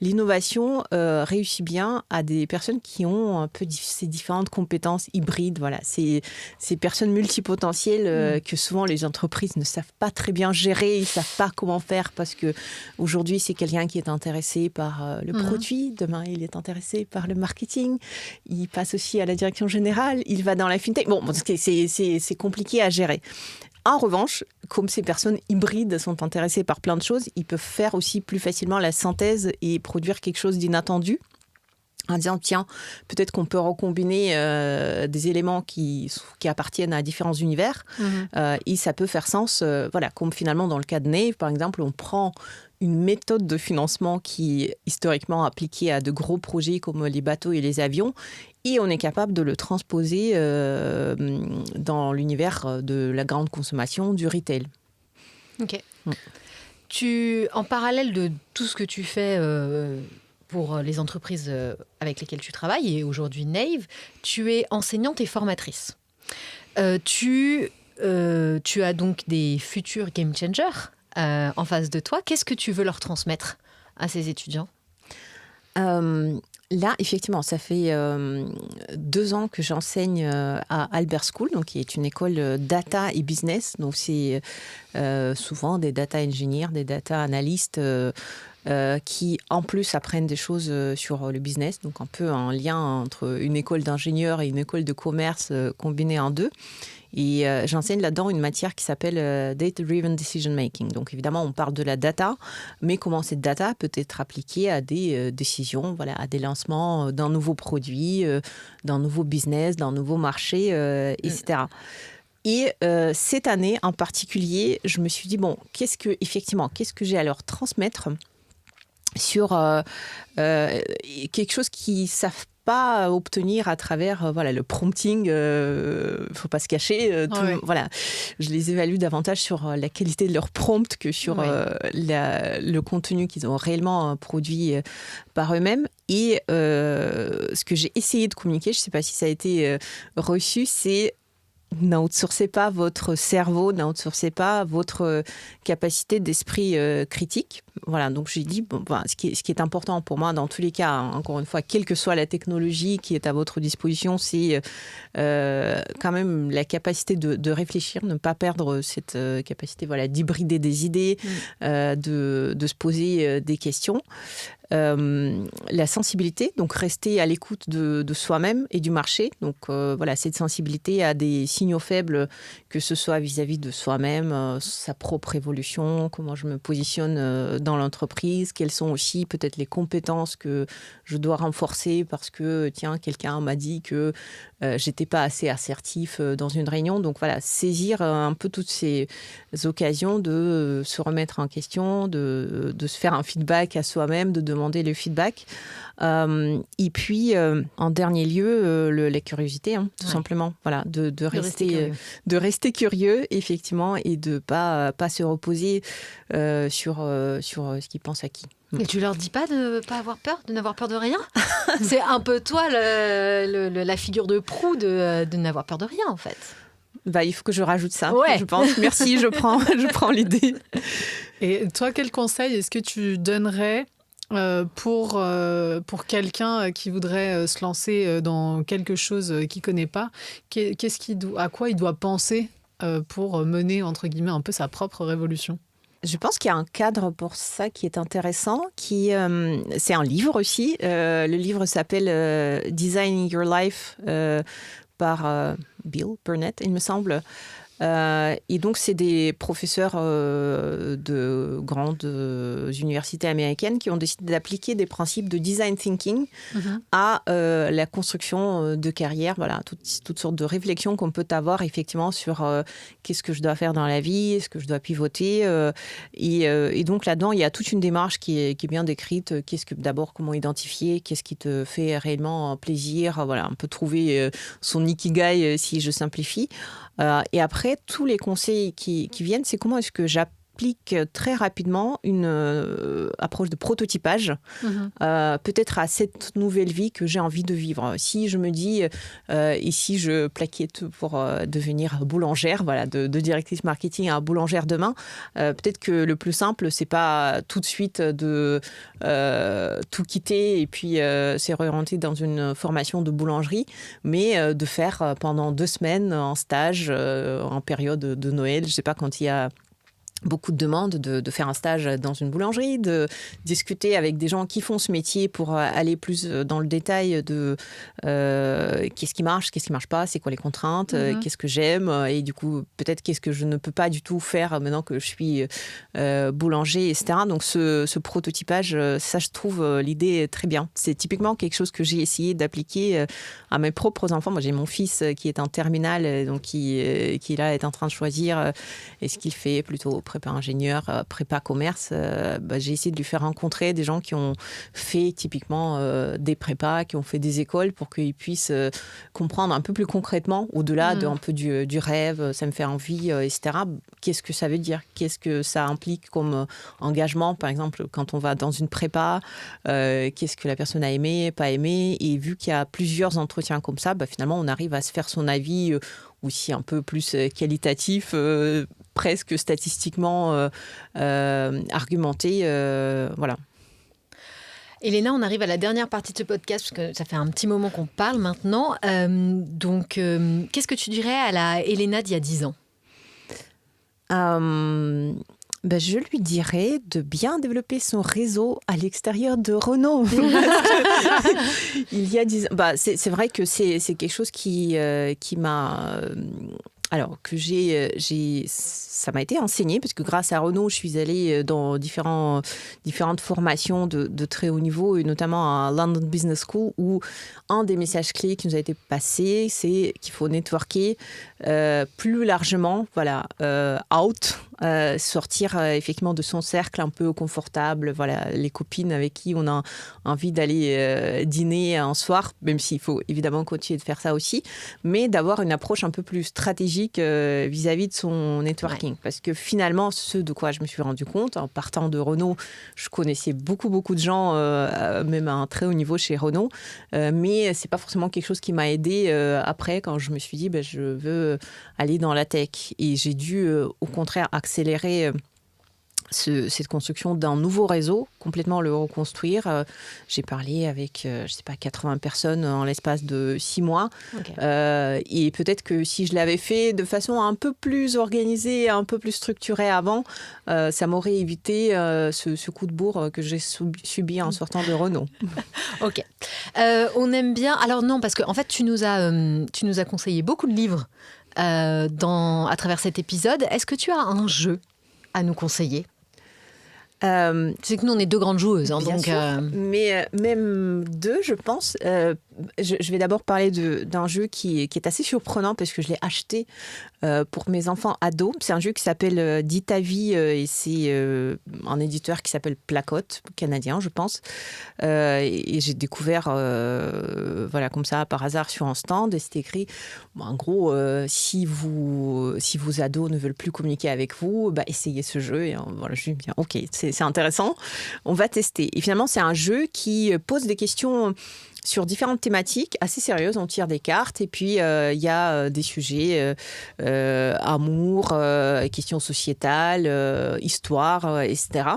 l'innovation réussit bien à des personnes qui ont un peu ces différentes compétences hybrides. Voilà, ces personnes multipotentielles que souvent les entreprises ne savent pas très bien gérer, ils ne savent pas comment faire parce qu'aujourd'hui, c'est quelqu'un qui est intéressé par le produit, demain, il est intéressé par le marketing, il passe aussi à la direction générale, il va dans la fintech. Bon, c'est compliqué à gérer. En revanche, comme ces personnes hybrides sont intéressées par plein de choses, ils peuvent faire aussi plus facilement la synthèse et produire quelque chose d'inattendu en disant, tiens, peut-être qu'on peut recombiner des éléments qui appartiennent à différents univers et ça peut faire sens, comme finalement dans le cas de Nave, par exemple, on prend une méthode de financement qui est historiquement appliquée à de gros projets comme les bateaux et les avions, et on est capable de le transposer dans l'univers de la grande consommation, du retail. Ok. En parallèle de tout ce que tu fais pour les entreprises avec lesquelles tu travailles, et aujourd'hui Nave, tu es enseignante et formatrice. Tu as donc des futurs game changers en face de toi. Qu'est-ce que tu veux leur transmettre à ces étudiants ? Là, effectivement, ça fait 2 ans que j'enseigne à Albert School, donc qui est une école data et business. Donc, c'est souvent des data engineers, des data analystes qui, en plus, apprennent des choses sur le business. Donc, un peu un lien entre une école d'ingénieurs et une école de commerce combinée en deux. Et j'enseigne là-dedans une matière qui s'appelle Data-Driven Decision Making. Donc évidemment, on parle de la data, mais comment cette data peut être appliquée à des décisions, à des lancements d'un nouveau produit, d'un nouveau business, d'un nouveau marché, etc. Et cette année en particulier, je me suis dit, qu'est-ce que j'ai à leur transmettre sur quelque chose qu'ils ne savent pas obtenir à travers le prompting, faut pas se cacher. Je les évalue davantage sur la qualité de leur prompt que sur le contenu qu'ils ont réellement produit par eux-mêmes. Et ce que j'ai essayé de communiquer, je ne sais pas si ça a été reçu, c'est n'outsourcez pas votre cerveau, n'outsourcez pas votre capacité d'esprit critique. Voilà, donc j'ai dit, ce qui est important pour moi dans tous les cas, encore une fois, quelle que soit la technologie qui est à votre disposition, c'est quand même la capacité de réfléchir, ne pas perdre cette capacité d'hybrider des idées, de se poser des questions. La sensibilité, donc rester à l'écoute de soi-même et du marché. Donc cette sensibilité à des signaux faibles, que ce soit vis-à-vis de soi-même, sa propre évolution, comment je me positionne dans l'entreprise, quelles sont aussi peut-être les compétences que je dois renforcer parce que quelqu'un m'a dit que j'étais pas assez assertif dans une réunion. Donc saisir un peu toutes ces occasions de se remettre en question, de se faire un feedback à soi-même, de demander le feedback. Et puis, en dernier lieu, la curiosité, tout simplement. De rester curieux, effectivement, et de pas se reposer sur ce qu'ils pensent acquis. Et tu leur dis pas de pas avoir peur, de n'avoir peur de rien ? C'est un peu toi la figure de proue de n'avoir peur de rien, en fait. Il faut que je rajoute ça, je pense. Merci, je prends l'idée. Et toi, quel conseil est-ce que tu donnerais pour quelqu'un qui voudrait se lancer dans quelque chose qu'il ne connaît pas, à quoi il doit penser pour mener, entre guillemets, un peu sa propre révolution ? Je pense qu'il y a un cadre pour ça qui est intéressant, c'est un livre aussi. Le livre s'appelle Designing Your Life par Bill Burnett, il me semble. Et donc, c'est des professeurs de grandes universités américaines qui ont décidé d'appliquer des principes de design thinking à la construction de carrière. Voilà, toutes sortes de réflexions qu'on peut avoir effectivement sur qu'est-ce que je dois faire dans la vie, est-ce que je dois pivoter. Et donc, là-dedans, il y a toute une démarche qui est bien décrite. D'abord, comment identifier, qu'est-ce qui te fait réellement plaisir. Voilà, on peut trouver son ikigai si je simplifie. Et après, tous les conseils qui viennent, c'est comment est-ce que j'applique très rapidement une approche de prototypage, peut-être à cette nouvelle vie que j'ai envie de vivre. Si je me dis, et si je plaquais tout pour devenir boulangère, voilà, de directrice marketing à boulangère demain, peut-être que le plus simple, c'est pas tout de suite de tout quitter et puis se réorienter dans une formation de boulangerie, mais de faire pendant 2 semaines en stage en période de Noël, je sais pas, quand il y a beaucoup de demandes de faire un stage dans une boulangerie, de discuter avec des gens qui font ce métier pour aller plus dans le détail de qu'est-ce qui marche pas, c'est quoi les contraintes, qu'est-ce que j'aime, et du coup peut-être qu'est-ce que je ne peux pas du tout faire maintenant que je suis boulanger, etc. Donc ce prototypage, ça je trouve l'idée très bien. C'est typiquement quelque chose que j'ai essayé d'appliquer à mes propres enfants. Moi j'ai mon fils qui est en terminale, donc qui là est en train de choisir est-ce qu'il fait plutôt prépa ingénieur, prépa commerce. J'ai essayé de lui faire rencontrer des gens qui ont fait typiquement des prépas, qui ont fait des écoles pour qu'ils puissent comprendre un peu plus concrètement, au-delà de un peu du rêve, ça me fait envie, etc. Qu'est-ce que ça veut dire? Qu'est-ce que ça implique comme engagement? Par exemple, quand on va dans une prépa, qu'est-ce que la personne a aimé, pas aimé? Et vu qu'il y a plusieurs entretiens comme ça, finalement, on arrive à se faire son avis aussi un peu plus qualitatif, presque statistiquement argumenté. Voilà. Elena, on arrive à la dernière partie de ce podcast, parce que ça fait un petit moment qu'on parle maintenant. Qu'est-ce que tu dirais à la Elena d'il y a 10 ans? Je lui dirais de bien développer son réseau à l'extérieur de Renault. Il y a 10 ans. C'est vrai que c'est quelque chose qui m'a... Alors, ça m'a été enseigné, parce que grâce à Renault, je suis allée dans différentes formations de très haut niveau, et notamment à London Business School, où un des messages clés qui nous a été passé, c'est qu'il faut networker plus largement, voilà, sortir effectivement de son cercle un peu confortable, voilà, les copines avec qui on a envie d'aller dîner un soir, même s'il faut évidemment continuer de faire ça aussi, mais d'avoir une approche un peu plus stratégique vis-à-vis de son networking. Ouais. Parce que finalement, ce de quoi je me suis rendu compte, en partant de Renault, je connaissais beaucoup de gens, même à un très haut niveau chez Renault, mais c'est pas forcément quelque chose qui m'a aidée après, quand je me suis dit, je veux aller dans la tech. Et j'ai dû, au contraire, accélérer cette construction d'un nouveau réseau, complètement le reconstruire. J'ai parlé avec, 80 personnes en l'espace de 6 mois. Okay. Et peut-être que si je l'avais fait de façon un peu plus organisée, un peu plus structurée avant, ça m'aurait évité ce coup de bourre que j'ai subi en sortant de Renault. Ok. On aime bien... Alors non, parce qu'en fait, tu nous as conseillé beaucoup de livres à travers cet épisode. Est-ce que tu as un jeu à nous conseiller ? C'est que nous, on est 2 grandes joueuses. Hein, bien donc, sûr, mais même 2, je pense. Je vais d'abord parler d'un jeu qui est assez surprenant, parce que je l'ai acheté pour mes enfants ados. C'est un jeu qui s'appelle Dis ta vie, et c'est un éditeur qui s'appelle Placote, canadien, je pense. Et j'ai découvert, voilà, comme ça, par hasard, sur un stand. Et c'était écrit, en gros, si vos ados ne veulent plus communiquer avec vous, essayez ce jeu. Et voilà, je me dis, ok, c'est intéressant, on va tester. Et finalement, c'est un jeu qui pose des questions sur différentes thématiques assez sérieuses. On tire des cartes, et puis il y a des sujets amour, questions sociétales, histoire, etc.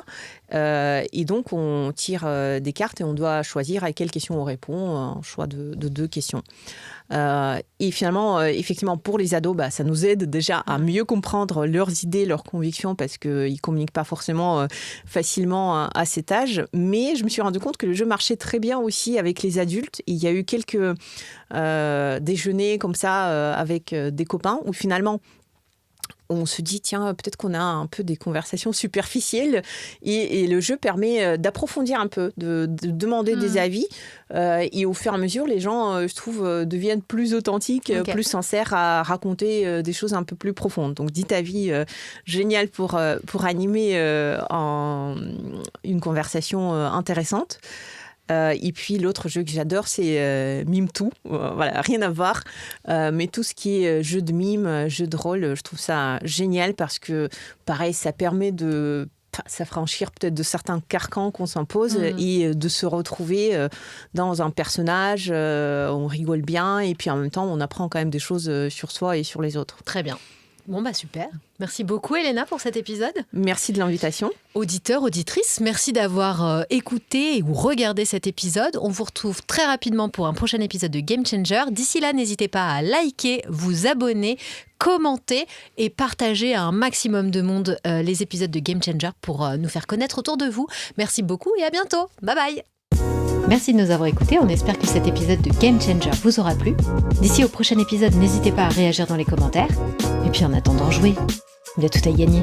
Et donc, on tire des cartes et on doit choisir à quelle question on répond, un choix de 2 questions. Et finalement, effectivement, pour les ados, ça nous aide déjà à mieux comprendre leurs idées, leurs convictions, parce qu'ils ne communiquent pas forcément facilement à cet âge. Mais je me suis rendu compte que le jeu marchait très bien aussi avec les adultes. Il y a eu quelques déjeuners comme ça avec des copains, où finalement, on se dit, tiens, peut-être qu'on a un peu des conversations superficielles et le jeu permet d'approfondir un peu, de demander des avis et au fur et à mesure, les gens, je trouve, deviennent plus authentiques, plus sincères à raconter des choses un peu plus profondes. Donc, Dis ta vie, génial pour animer une conversation intéressante. Et puis l'autre jeu que j'adore, c'est Mime Tout. Voilà, rien à voir. Mais tout ce qui est jeu de mime, jeu de rôle, je trouve ça génial parce que, pareil, ça permet de s'affranchir peut-être de certains carcans qu'on s'impose et de se retrouver dans un personnage. On rigole bien et puis en même temps, on apprend quand même des choses sur soi et sur les autres. Très bien. Bon, super. Merci beaucoup, Elena, pour cet épisode. Merci de l'invitation. Auditeurs, auditrices, merci d'avoir écouté ou regardé cet épisode. On vous retrouve très rapidement pour un prochain épisode de Game Changer. D'ici là, n'hésitez pas à liker, vous abonner, commenter et partager à un maximum de monde les épisodes de Game Changer pour nous faire connaître autour de vous. Merci beaucoup et à bientôt. Bye bye. Merci de nous avoir écoutés, on espère que cet épisode de Game Changer vous aura plu. D'ici au prochain épisode, n'hésitez pas à réagir dans les commentaires. Et puis en attendant, jouez. Il y a tout à gagner.